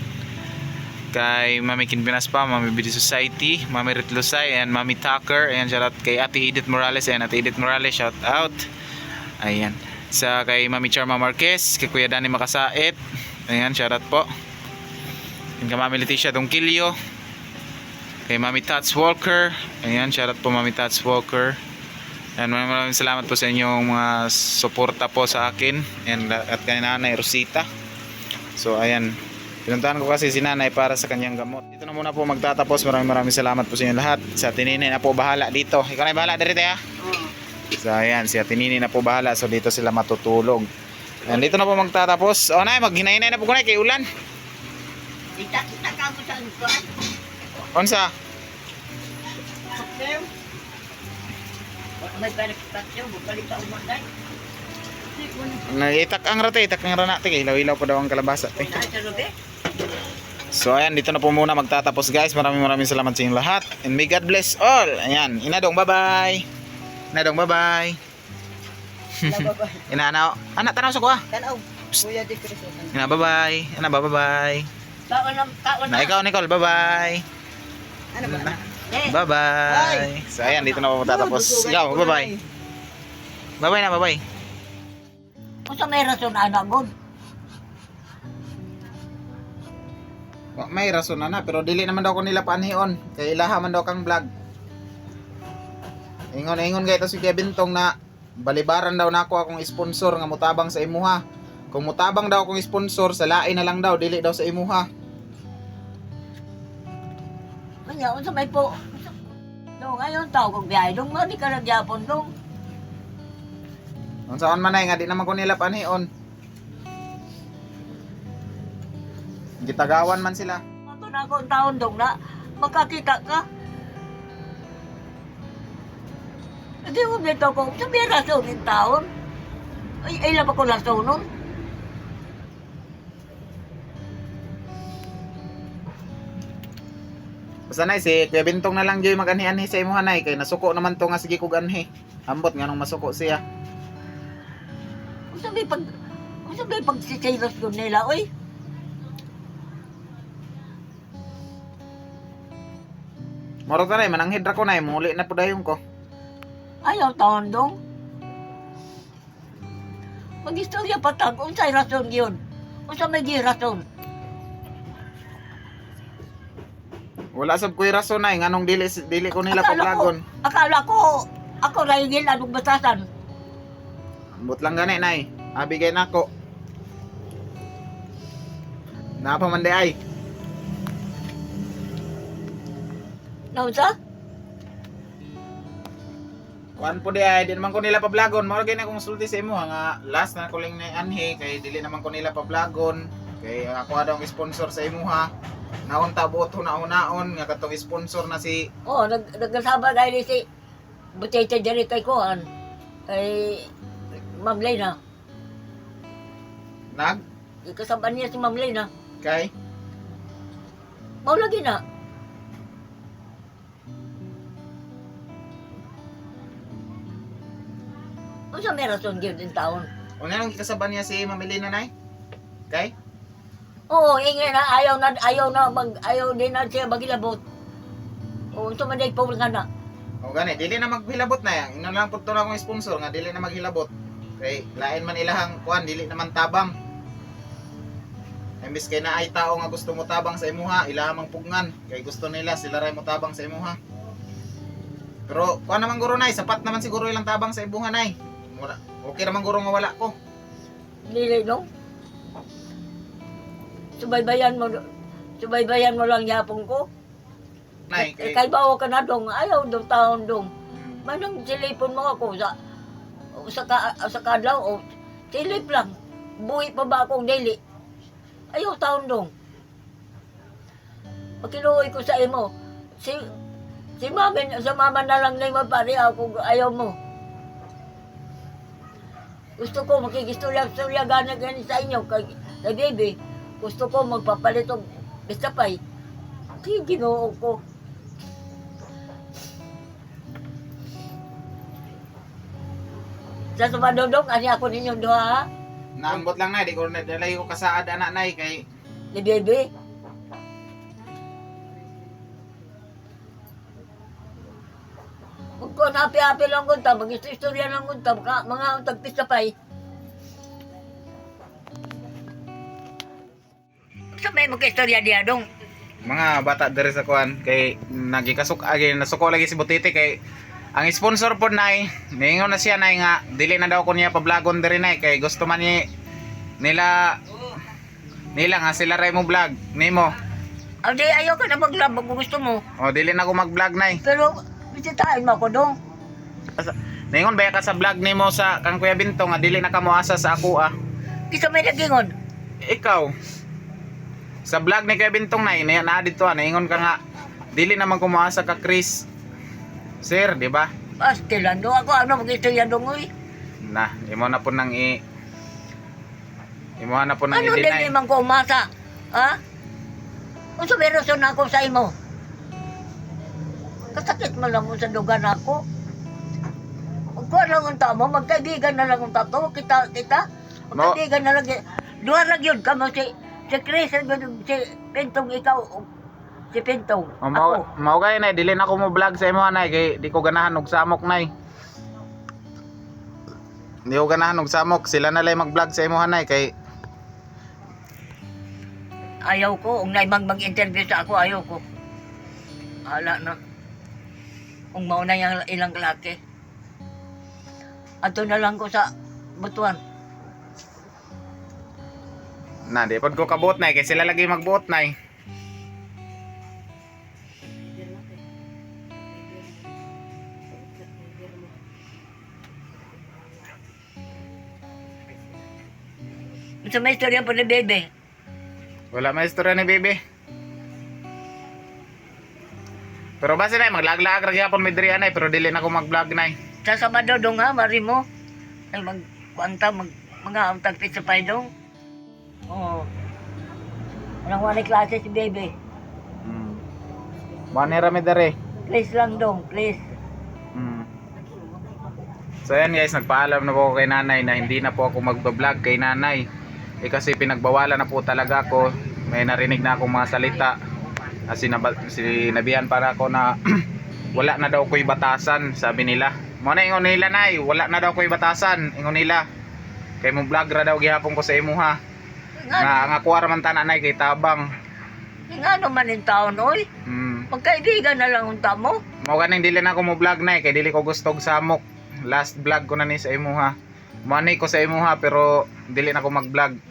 Kay Mami Kinbinas pa, Mami Bidi Society, Mami Ritlusay, and Mami Tucker. Ayan, shoutout kay Ate Edith Morales. Ayan, Ate Edith Morales, shoutout. Ayan. Sa kay Mami Charma Marquez, kay Kuya Danny Makasait. Ayan, shoutout po. And kay Mami Leticia Dongkilio, kay Mami Tats Walker. Ayan, shoutout po Mami Tats Walker. And maraming salamat po sa inyong mga suporta po sa akin at kay Nanay Rosita. So ayan, pinuntahan ko kasi si Nanay para sa kanyang gamot. Dito na muna po magtatapos. Maraming salamat po sa inyo lahat. Sa Tinini na po bahala dito. Ikaw na bahala dito ya. So ayan, si Tinini na po bahala. So dito sila matutulog. And dito na po magtatapos. O Nay, maghinay-hinay na po ko na kay ulan. Kita ka mo sa kuan. Onsa? May panikitasyon, bukalik sa umanday. Itak ang rate, itak ang ranate kay ilaw-ilaw pa daw ang kalabasa. Nasa sa Rube. So ayan, dito na po muna magtatapos guys. Maraming salamat sa inyong lahat. And may God bless all. Ayan, Inadong bye-bye. Inadong bye-bye. Inanaw. Anak, tanaw sa kuha. Tanaw. Kuya di Chris. Ina bye-bye. Ina bye-bye. Kaon Na ikaw Nicole, bye-bye. Ano ba? Bye-bye. So ayan, dito na po magtatapos. Ikaw, bye-bye. Bye-bye na, bye-bye. Kung sa may rason, anak, good. May rason na pero dili naman daw ko nila panhion. Kay ilaha man daw kang vlog. Ingon kay to si Kevin Tong na balibaran daw nako akong sponsor nga mutabang sa imuha. Kung mutabang daw akong sponsor sa lain na lang daw, dili daw sa imuha. Kanya, unsa may po. No, ngayon tao kong biyahe dong, di ka nagyapon dong. Kung saan man ay nga di naman ko nila panhion. Gitagawan man sila. Ato na ako ang taon dong na makakita ka. Hindi mo dito ko, sabi rason yung taon. Ay lang ako rason nun. Basta nay, si Kuya Bintong na lang dyan mag-anhi-anhi sa imuha nay. Kay nasuko naman to nga sige kog anhi. Ambot nga nung masuko siya. Kung sabi pag sisilos yun nila, oy. Moro ka nay, mananghid ra ko nay. Muli na po dayon ko. Ayaw taon dong. Mag-istorya patag, unsay rason yun. Unsa may rason. Wala sab ko'y rason nay. Nga nung dili ko nila pablagon. Akala ko, ako rahingil anong batasan. Ambot lang gani nay. Abigay na ako. Napamanday ay. Naunsa? Kuan po di ay, di naman ko nila pablagon. Mao gyud na kong sulti sa imo nga last na ko lang ni anhi kay dili naman ko nila pablagon. Kay ako daw ang sponsor sa imo ha. Naunta boto na unaon nga katong sponsor na si Oo, nagkasama dahil si Butete dyan kay Kuhan. Kay Ma'am Lena. Nag Kasama niya si Ma'am Lena. kay Mau lagi na. Unsa may rason gyud din taon? una nang ikasaban niya si Ma'am Elena nay. Kay Oo, ingay na ayaw din na siya magilabot. Oo, unsa man day po nga na. o gani dili na maghilabot na yan. Ino lang pud to na akong sponsor nga dili na maghilabot. Kay lain man ilahang kuan dili naman tabang. Imbis kay na ay tao nga gusto mo tabang sa imuha, ilamang pugnan. Kay gusto nila sila ray mo tabang sa imuha. Pero kuan naman guro nay, sapat naman siguro ilang tabang sa imuha nay. Okay naman guro nga wala ko. Dili no. Subaybayan mo lang yapon ko. Nay, Kay bawo ka na dong, ayaw dong taon dong. Manang silipon mo ako sa kadlaw o silip lang. Buhi pa ba akong dili? Ayaw taon dong. Pagkiluoy ko sa imo, si mama na lang na mapari ako, ayaw mo. Gusto ko makigistorya gani sa inyo kay baby. Gusto ko magpapalit og bistapay. Sige, Ginoo ko. Sa sumadodong, ani ako ninyong duha ha? naambot lang nay, di ko nadalay ko kasaad anak nay kay Ni baby. Kung happy-happy lang kunta, mag-istorya lang kunta, mga tagpistapay. Sa may magka-istorya diya dong. mga bata diri sa kuan kay nasuko lagi si Butite kay ang sponsor pod nay ningon na siya nay nga dili na daw ko niya pablagon diri nay kay gusto man nila nga sila ray mo vlog nimo Adi, ayaw ka na mag-love kung gusto mo. o dili na ko mag-vlog nay Pero, bisitahin mo ako dong. ningon baya ka sa vlog nimo sa kang Kuya Bintong nga dili na ka moasa sa ako Kisa may nagingon. ikaw sa vlog ni Kuya Bintong nay na dito ningon ka nga dili naman ko moasa ka Chris sir di ba Pastilan do ako, ano mag-istorya dong uy. na imo na po nang imo na po nang Ano din i-deny naman ko umasa? Ha? Kung sumiroson ako sa imo. Kasakit mo lang mo sa dugan ako. Kung kuha lang ang tamo, magkaibigan na lang ang tato. Kita. Magkaibigan na lang. Duha lang yun ka mo si Chris, si Pintong ikaw. Si Pintong. Ako. mao kay nay dili na ko mo vlog sa imo nay kay di ko ganahan og samok nay di ko ganahan og samok sila na lay mag-vlog sa imo nay kay ayaw ko. Kung naimang mag-interview sa ako, ayaw ko. Hala na. Kung mauna yung ilang lalaki. Ato na lang ko sa butuan. Na, di pod ko kabuot na kay sila lagi magbuot na Sa may istorya po ni Bebe. Wala may istorya ni Bebe. Pero base na maglag-lag ra gyapon may diri anay pero dili na ko mag-vlog nay. Sa Sabado dong ha, mari mo. Ay magkuanta, mga amtag pizza pie dong. Oo. Walang wala klase si Bebe. Manera mi dere. Please lang dong, please. So yan guys, nagpaalam na po ako kay nanay na hindi na po ako magba-vlog kay nanay. Kasi pinagbawalan na po talaga ako. May narinig na akong mga salita. Sinabihan para ako na wala na daw ko'y batasan, sabi nila. Muna ingon nila nay, wala na daw ko'y batasan, ingon nila. Kay mo vlog ra daw gihapon ko sa imo ha. Nga kuwara man tanan nay kay tabang. Nga naman yung taon, oy. Magkaibigan na lang unta mo. Mao ganing dili na ako mo vlog nay kay dili ko gusto og samok. Last vlog ko na ni sa imo ha. Manay ko sa imo ha pero dili na ako mag-vlog.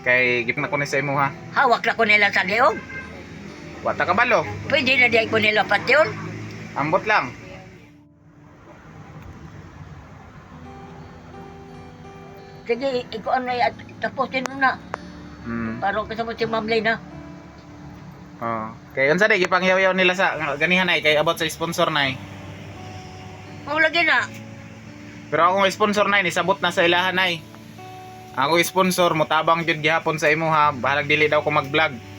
Kay gip na ko ni sa imo ha. Hawak na ko nila sa liog. Wata ka balo. Pwede na di ko nila patyon. Ambot lang. Sige, ikaw na at tapusin mo na. Parang kasama si Ma'am Lay na. Oh. Kay unsa day gipangyaw-yaw nila sa ganihan ay kay about sa sponsor nay. Mao lagi na. Pero akong sponsor nay nisabot na sa ilahan nay. Ako sponsor mo tabang jud gihapon sa imo ha. Bahalag dili daw ko mag-vlog.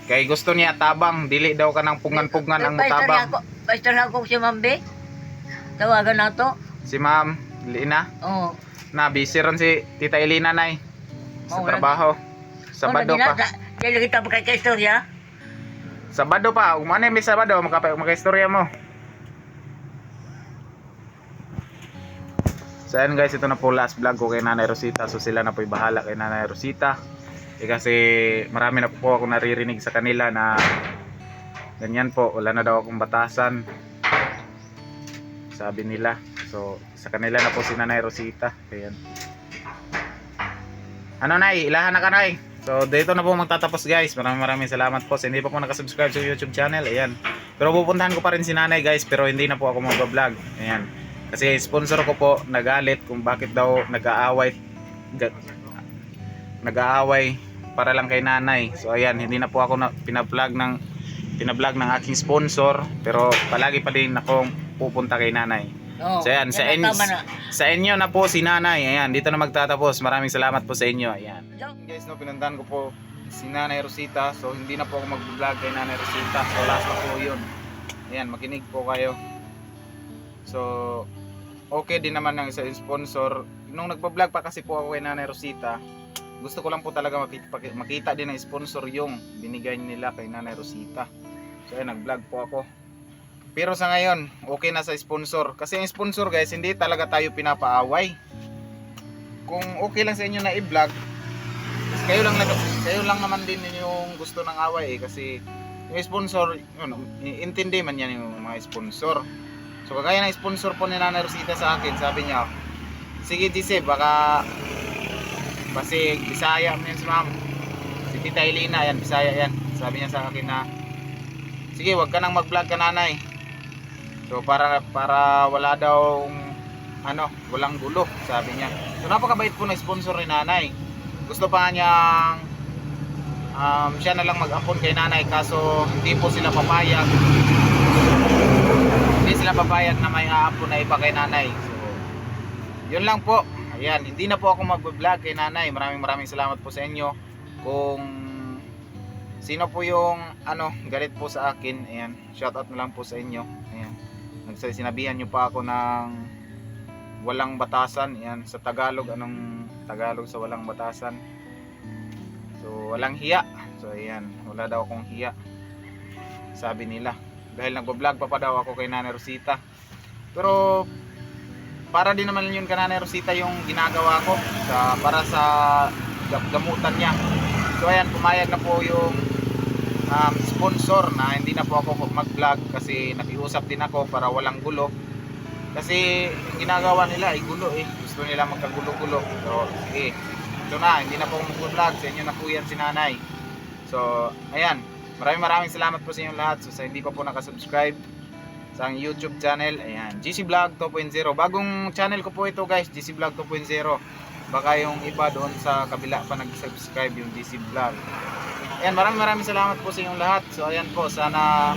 Kay gusto niya tabang, dili daw ka ng pungan-pungan ang mutabang. Pastor ako si Ma'am B. Tawagan na to. Si Ma'am Lina, Oo. na busy ron si Tita Elina nay sa Oh, trabaho. Sabado pa. Kaya lagi tapo kay istorya. Sabado pa, umano may Sabado makaistorya mo. So ayan guys, ito na po last vlog ko kay Nanay Rosita. So sila na po bahala kay Nanay Rosita. Kasi marami na po ako naririnig sa kanila na ganyan po, wala na daw akong batasan. Sabi nila. So sa kanila na po si Nanay Rosita. Ayan. Ano nay, ilahan na ka nay. So dito na po magtatapos guys. Maraming salamat po. So, hindi pa po nakasubscribe sa YouTube channel. Ayan. Pero pupuntahan ko pa rin si Nanay guys. Pero hindi na po ako mag-vlog. Ayan. Kasi sponsor ko po nagalit kung bakit daw nag-aaway para lang kay Nanay. So ayan, hindi na po ako pina-vlog ng aking sponsor. Pero palagi pa din akong pupunta kay Nanay. Oo. So ayan, sa inyo na po si Nanay. Ayan, dito na magtatapos. Maraming salamat po sa inyo. Ayan. Guys, no, pinuntahan ko po si Nanay Rosita. So hindi na po ako mag-vlog kay Nanay Rosita. So last na po yun. Ayan, makinig po kayo. So okay din naman ng isa sponsor. Nung nagpa-vlog pa kasi po ako kay Nanay Rosita, gusto ko lang po talaga makita din ng sponsor yung binigay nila kay Nanay Rosita. So ayan, nag-vlog po ako. Pero sa ngayon, okay na sa sponsor. Kasi yung sponsor guys, hindi talaga tayo pinapaaway. Kung okay lang sa inyo na i-vlog, kayo lang naman din yung gusto ng away kasi yung sponsor, intindi man yan yung mga sponsor. So kagaya ng sponsor po ni Nanay Rosita sa akin, sabi niya, sige GC, baka Basig, Bisaya mo yan si Ma'am. Si Tita Elina, yan, Bisaya yan. Sabi niya sa akin na, sige, wag ka nang mag-vlog ka nanay. So para wala daw, walang gulo, sabi niya. So napakabait po na sponsor ni Nanay. Gusto pa niyang, siya na lang mag-ampon kay Nanay, kaso hindi po sila papayag. Hindi sila papayag na may aampon na iba kay Nanay. So, yun lang po. Ayan, hindi na po ako mag-vlog kay Nanay. Maraming salamat po sa inyo. Kung sino po yung galit po sa akin, ayan, shoutout na lang po sa inyo. Ayan. Sinabihan nyo pa ako ng walang batasan. Ayan, sa Tagalog, anong Tagalog sa walang batasan? So, walang hiya. So, ayan, wala daw akong hiya. Sabi nila. Dahil nagbo-vlog pa daw ako kay Nanay Rosita. Pero para din naman yun kay Nanay Rosita yung ginagawa ko para sa gamutan niya. So ayan, pumayag na po yung sponsor na hindi na po ako mag-vlog kasi nakiusap din ako para walang gulo. Kasi ginagawa nila ay gulo eh. Gusto nila magkagulo-gulo. So sige. Ito na, hindi na po ako mag-vlog. Sa inyo na po yan si nanay. So ayan, maraming salamat po sa inyong lahat. So sa hindi pa po nakasubscribe sa ang YouTube channel, ayan, GC Vlog 2.0. Bagong channel ko po ito guys, GC Vlog 2.0. Baka yung iba doon sa kabila pa nag-subscribe yung GC Vlog. Ayan, maraming salamat po sa inyong lahat. So ayan po, sana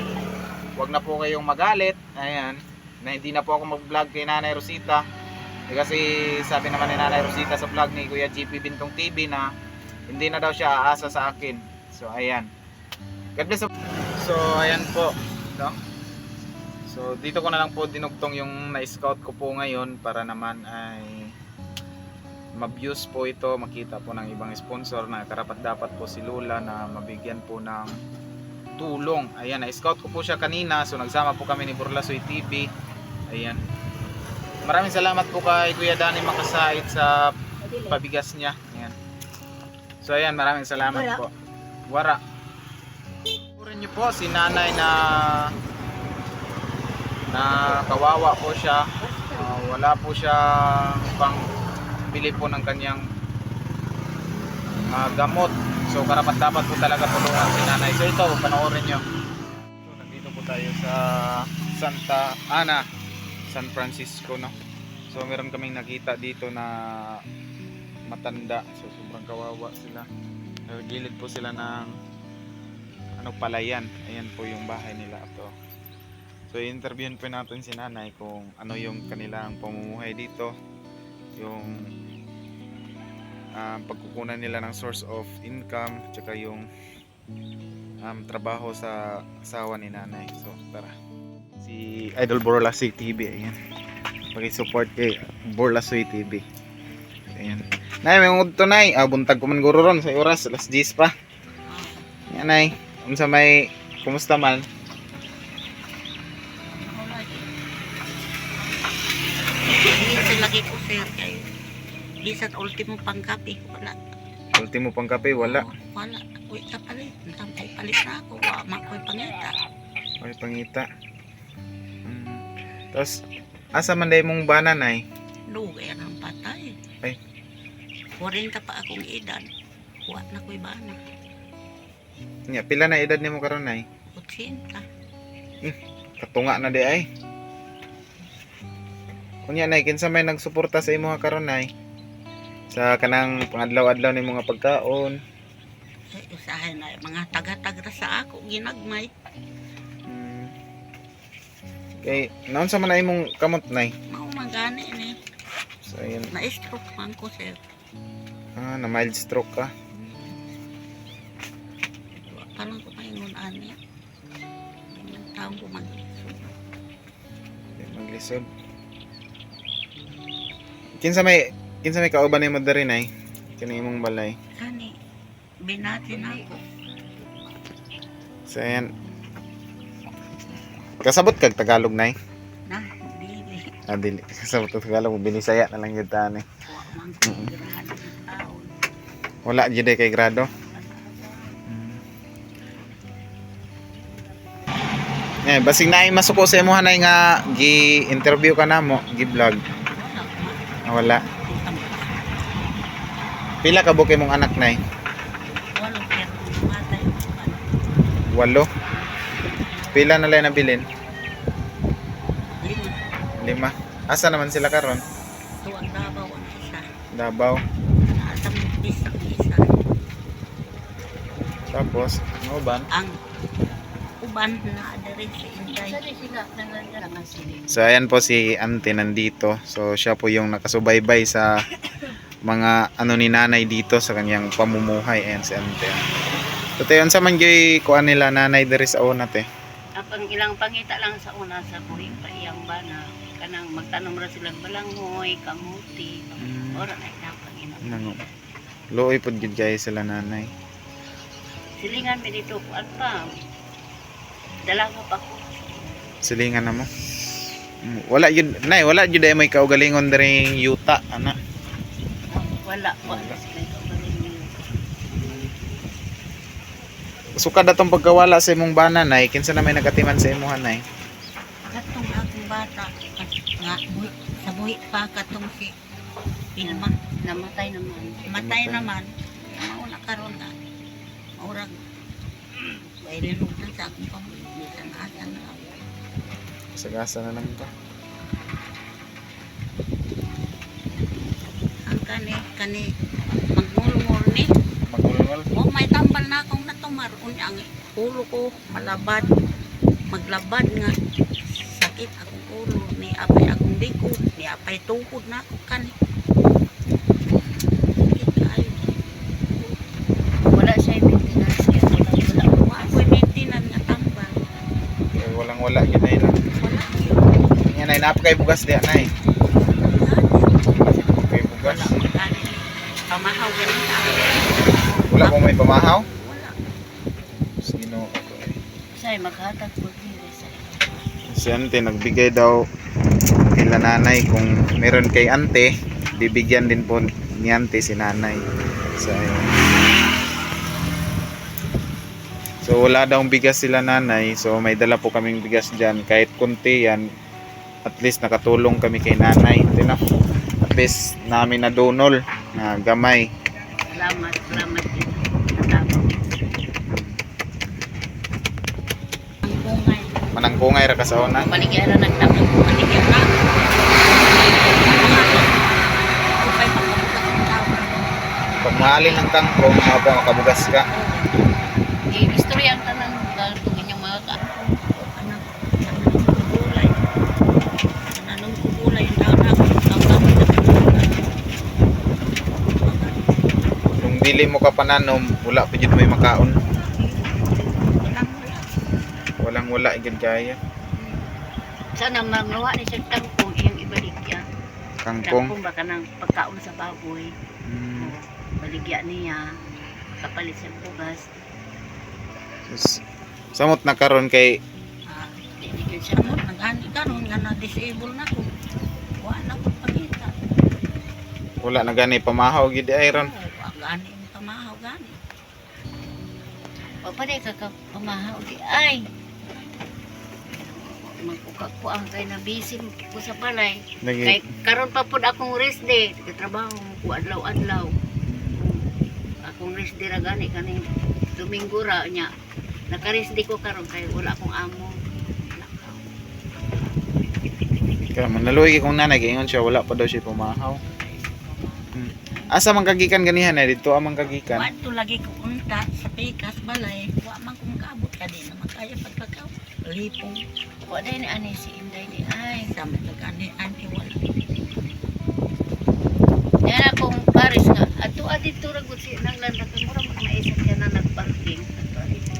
wag na po kayong magalit. Ayan, na hindi na po ako mag-vlog kay Nanay Rosita. Kasi sabi naman ni Nanay Rosita sa vlog ni Kuya GP Bintong TV na hindi na daw siya aasa sa akin. So ayan. God bless. So ayan po, no? So dito ko na lang po dinugtong yung na-scout ko po ngayon para naman ay ma-views po ito, makita po ng ibang sponsor na karapat dapat po si Lola na mabigyan po ng tulong. Ayan, na-scout ko po siya kanina. So nagsama po kami ni Burlasoy TV. Ayan. Maraming salamat po kay Kuya Danny Makasait sa pabigas niya. Ayan. So ayan, maraming salamat po. Wara. Purin niyo po si nanay na kawawa po siya. Wala po siya pang bili po ng kanyang gamot. So karapat dapat po talaga tulungan si nanay. So ito, panoorin nyo. So nandito po tayo sa Santa Ana, San Francisco, no? So meron kaming nakita dito na matanda. So sobrang kawawa sila. Gilid po sila ng palayan. Ayan po yung bahay nila ito. So i-interviewin po natin si nanay kung ano yung kanilang pamumuhay dito. Yung pagkukunan nila ng source of income, tsaka yung trabaho sa asawa ni nanay. So tara, si Idol Burlasoy TV, ayan, pag-support kay Burlasoy TV. Ayan, nay, may ngudto nay, buntag ko man guro ron sa oras, alas 10 pa. Ayan nay, unsa may, kumusta man? Minsan lagi ko sir kayo. Bisan ultimo pangkapi, wala. Ultimo pang kape, wala. Wala. Uy, kapalit. Tampay palit na ako. Wa, makoy pangita. Ay, pangita. Tapos, asa man day mong banan ay? Lugay ang patay. Ay. 40 pa akong edad. Wa na ko'y bana. Nya, pila na edad nimo karon ay? 80. Katunga na di ay. Kunya nay, kinsa may nagsuporta sa imo karon ay? Sa kanang pangadlaw-adlaw ni mga pagkaon. Ay, usahay na mga taga-tagra sa ako ginagmay. Kay naon sa man na imong kamot nay? Mao magani ni. So ayun. Na-stroke man ko sir. Na mild stroke ka. Wa pa lang ko maingon ani. Ang taong ko mag-isog. Maglisod. Kinsa may kauban nimo diri nay? Kini imong balay. Kani, binati na ako. So ayan. Kasabot kag Tagalog nay? Na, dili. Dili. Kasabot kag Tagalog, binisaya na lang gyud tani. Wa man ko grado ng taon. Wala gyud kay grado. Basig na masuko sa imo hanay nga gi-interview ka namo, gi-vlog. Wala. Pila ka buke mong anak nay? Walo kaya matay. 8. Pila na lang nabilin? 5. Asa naman sila karon? Tuwang Davao ang isa. Davao. Nasa Mugdis ang isa. Tapos, ano ba? Ang uban na adere sa Inday. So ayan po si Ante nandito. So siya po yung nakasubaybay sa mga ano ni nanay dito sa kanyang pamumuhay. Ayan si Ante. So tayo, sa man gyoy kuan nila nanay diri sa una te? Apang ilang pangita lang sa una sa buhing paiyang bana. Kanang magtanom ra silang balanghoy, kamuti. Ora na ilang pangina. Nango. Luoy pod gid kay sila nanay. Silingan mi dito kuan pa. Dalaga pa ko. Silingan na mo. Wala yun, nay, wala yun dahil may kaugalingon rin yuta, ana. Wala sila ito. sukad atong pagkawala sa imong bana nay, kinsa na may nagatiman sa imuhan nay? Katong akong bata, nga, sa buhi pa, katong si Ilma. Namatay naman. Matay naman. Mauna karon na. Maurag. May linutan sa akong pamilitan. Asan na ako. Sagasa na lang ka. Ang kani, magmulmul ni. Magulungol. O may tambal na akong natumar. Ang ulo ko malabad. Maglabad nga. Sakit akong ulo. Ni apay akong likod. Ni apay tuhod na ako kani. Sakit kayo. Wala siya yung maintenance. Wala ko yung maintenance nga tambal. Walang wala gid nay lang. Wala yun. Nya nay napakay bugas diha nay. Kay bugas. Wala ko kani. Pamahaw ganun na ako. Wala mo may pamahaw? Wala. Sino ako eh. Say, maghatag po dito say. Si ante nagbigay daw kila nanay kung meron kay ante, bibigyan din po ni ante si nanay. So wala daw bigas sila nanay, so may dala po kaming bigas dyan, kahit konti yan, at least nakatulong kami kay nanay. Tina, at least namin na donol na gamay. Salamat din. Natapos. Ang bungay. Manangkungay ra ka sa una. Maligyan na nagtapos. Maligyan na. Upay pagkabukas ng tao. Pag mahalin ng kangkong, makabugas ka. Istorya ang tanang tugin yung mga kaangkong. Anak, nananong kugulay. Nananong kugulay yung tao na ako. Kung dili mo ka pananom, wala pa dyan may makaon. Walang wala igid kaya. Sana magluwa ni siya tangkong iyang ibalik yan. Kangkong. Tangkong baka ng pagkaon sa baboy. Hmm. Baligya niya. Kapalit sa bugas. Samot na karon kay Hindi siya mo. Nag-ani karon nga na-disable na ko. Wala ko pagkita. wala na gani pamahaw gid ay ron. Gani ang pamahaw gani. Papaday ka pamahaw di ay. Magkukak po ang kay na busy ko sa palay. Kay karon pa pud akong rest day. Trabaho ko adlaw-adlaw. Akong rest day ra gani kaning Domingo ra nya. Naka-rest day ko karon kay wala akong amo. Kaya manaluoy kung nanay kay ingon siya wala pa daw siya pamahaw. Asa man kagikan ganihan ay dito amang kagikan. Wato lagi ko unta sa pikas balay. Wa man kung kaabot ka din na makaya pagkakaw. Lipong. Wa day ni ani si Inday di ay sama nagani ani wala. Yan akong Paris nga ato adito ra gud si nang landak mura man maisip yan na nagparking. Ato adito.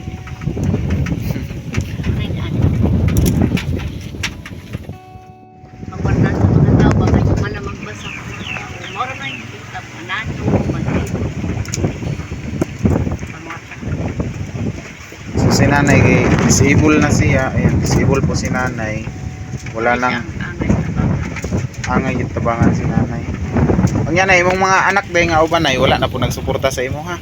Magwarna sa mga tao bagay kung malamang basa. Mura na yung kita manato So si nanay kay disable na siya. Ayan, disable po si nanay. Wala nang angay yung tabangan si nanay. Ang yan ay imong mga anak day nga uban ay wala na po nagsuporta sa imo ha.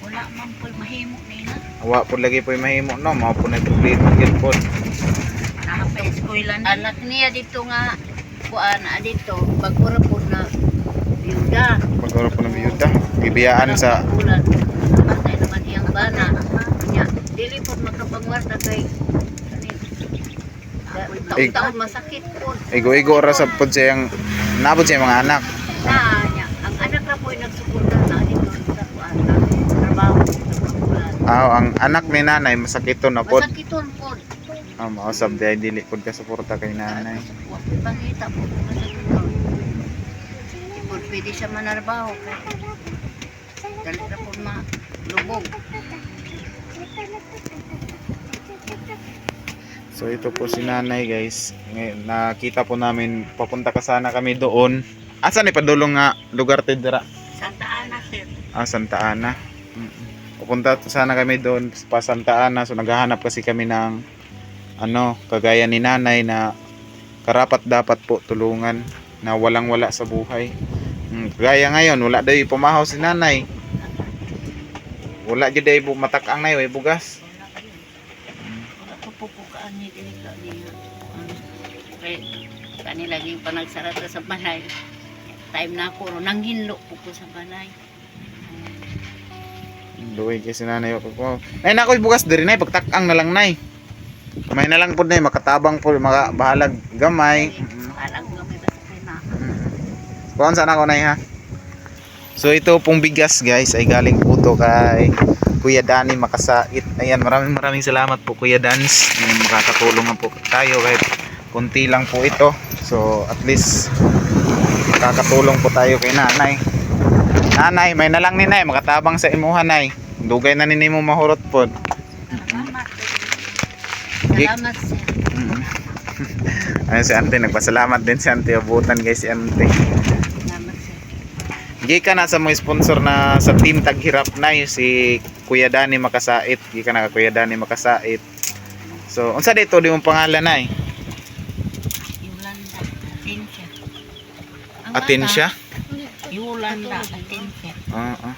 wala man po mahimo nila. Wa po lagi po mahimo no, mao po na problema gyud po. Nakapay eskwela na. Anak niya dito nga kuan dito bagura po na byuda. Pagoro po ng biyuda, bibiyaan sa bulan. Patay naman iyang bana. Nya dili po makapangwarta kay taon masakit po. igo-igo ra sa pod siyang nabot siya mga anak. Na nya ang anak ra po ay nagsuporta na dito sa kuan na trabaho sa bulan. Ang anak ni nanay masakiton na pod. Masakiton po. Mausab day dili pod ka suporta kay nanay. Pangita po masakiton. Ipod pwede siya manarbaho kay dali ra po malubog. So ito po si nanay guys. Ngayon, nakita po namin papunta ka sana kami doon. Asa ni padulong nga lugar tidra? Santa Ana sir. Santa Ana. Pupunta sana kami doon pa Santa Ana. So naghahanap kasi kami ng kagaya ni nanay na karapat dapat po tulungan na walang wala sa buhay. Kagaya ngayon wala daw ipumahaw si nanay. Wala jud ay matak-ang nay way bugas. Wala pa po kaan ni Dilika niya. Kani laging panagsarata sa balay. Time na ako, nanghinlo po ko sa balay. Duway kay sinanay ko. Nay nakoy bugas diri nay pagtak-ang na lang nay. Kamay na lang pud nay makatabang pud maka bahalag gamay. Alam nga may basta na. Kuan sana ko nay ha. So ito pong bigas guys ay galing po to kay Kuya Danny Makasait. Ayan, maraming salamat po Kuya Dans. Makakatulong nga po tayo kahit kunti lang po ito. So at least makakatulong po tayo kay nanay. Nanay, may na lang ni nay makatabang sa imuha nay. Dugay na nini mo mahurot po. Salamat. Salamat sir. Ayun si Ante, nagpasalamat din si Ante. Abutan guys si Ante. Salamat sir. Gika na sa mga sponsor na sa Team Taghirap na si Kuya Danny Makasait. Gika na Kuya Danny Makasait. So, unsa dito di mong pangalan ay? Yolanda, Atensya. Atensya? Yolanda, Atensya. Oo.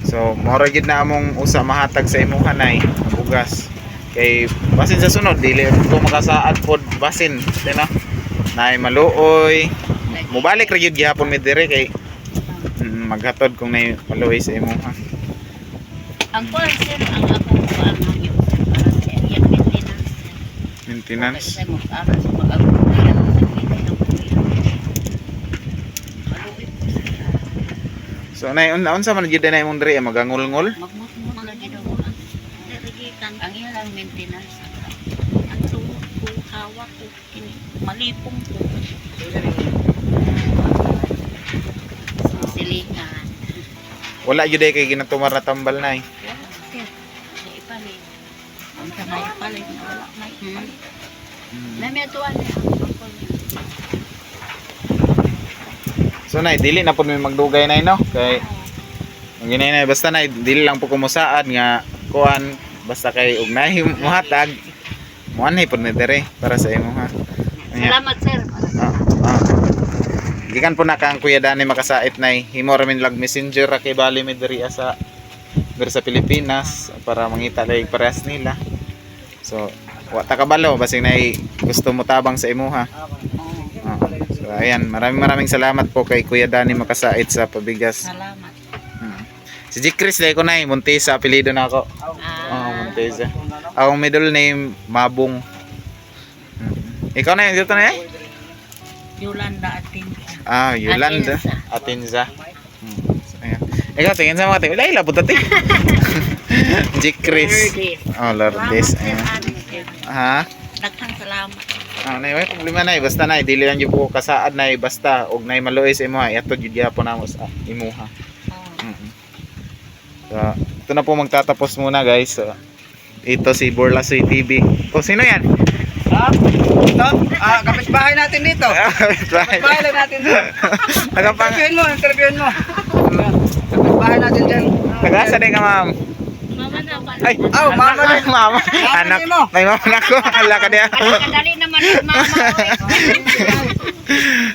So, mora gid na among usa mahatag sa imuha nay, bugas. Kay basin sa sunod dili ko makasaad pod basin, dina. Nay maluoy. Mubalik ra gyud gihapon mi dire kay maghatod kung nay maluoy sa imuha. Ang kuwan sir, ang ako kuwan ang yung para sa iyang maintenance sir. Maintenance. Kasi mo para sa pag-agulan ang nagpili ng kuya. Maluwit po sir. So nay unsa man gyud na imong dire magangol-ngol? Magmutmut lagi daw ang dirigitan ang ilang maintenance. Ang tuhod ko, hawak ko, malipong ko. Silikan. Wala gyud kay ginatumar na tambal nay. Sir, may ipalit. Ang kamay ipalit na wala may ipalit. Na may tuwan niya. So nay dili na pud mi magdugay nay no kay ang ginay nay basta nay dili lang po kumusaad nga kuan basta kay ug nay muhatag muanay pud mi dire para sa imo ha. Salamat sir. Gikan po na kang Kuya Danny Makasait nay himo ra min lag messenger ra kay bali mi diri sa Pilipinas para mangita lay parehas nila. So wa ta kabalo basing nay gusto mo tabang sa imo ha. So ayan, maraming salamat po kay Kuya Danny Makasait sa pabigas. Salamat. Si Jikris dahil ko na Montesa apelido na ako. Montesa. Akong middle name Mabong. Ikaw na yun dito na eh? Yolanda Atensya. Yolanda Atenza. So, ayan. Ikaw tingin sa mga tingin. Wala ilabot natin. Jikris. Lourdes. Ayan. Ha? Daghang salamat. Nay, may problema na basta na dili lang yung po kasaad na basta og nay maluoy sa imuha iatod gyud gyapon namo sa imuha. So, ito na po magtatapos muna guys. So, ito si Borlasoy TV. O sino yan? Ha? Ito? Kapitbahay natin dito. Kapitbahay lang natin dito. Nagapang Interviewin mo. Kapitbahay natin dyan. Nagasa din ka ma'am. Mama na ba? Ay, Mama na. mama. Anak. mo. May mama na ko. Hala ka diya. Kadali naman yung mama.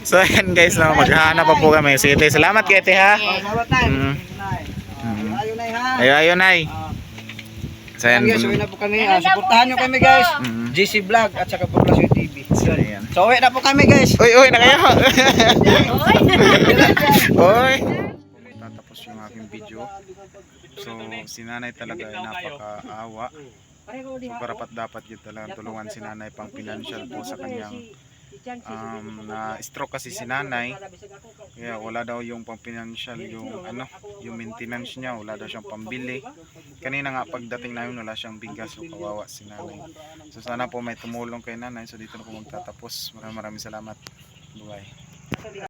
So ayan guys, no, maghahanap pa po kami. Sige, te, salamat kay te ha. Salamat na. Ayaw na ha. Ayun ay. So ayan. Guys, uwi na po kami. Suportahan nyo kami guys. GC Vlog at saka Poblacion TV. Ayan. So uwi na po kami guys. Uy, na kayo. Uy. Tatapos yung aking video. So, si nanay talaga ay napakaawa. So, karapat dapat yun talagang tulungan si nanay pang financial po sa kanyang na stroke kasi si nanay. Kaya wala daw yung pang financial yung yung maintenance niya, wala daw siyang pambili. Kanina nga pagdating namin wala siyang bigas, so kawawa si nanay. So sana po may tumulong kay nanay. So dito na po magtatapos. Maraming salamat. Bye.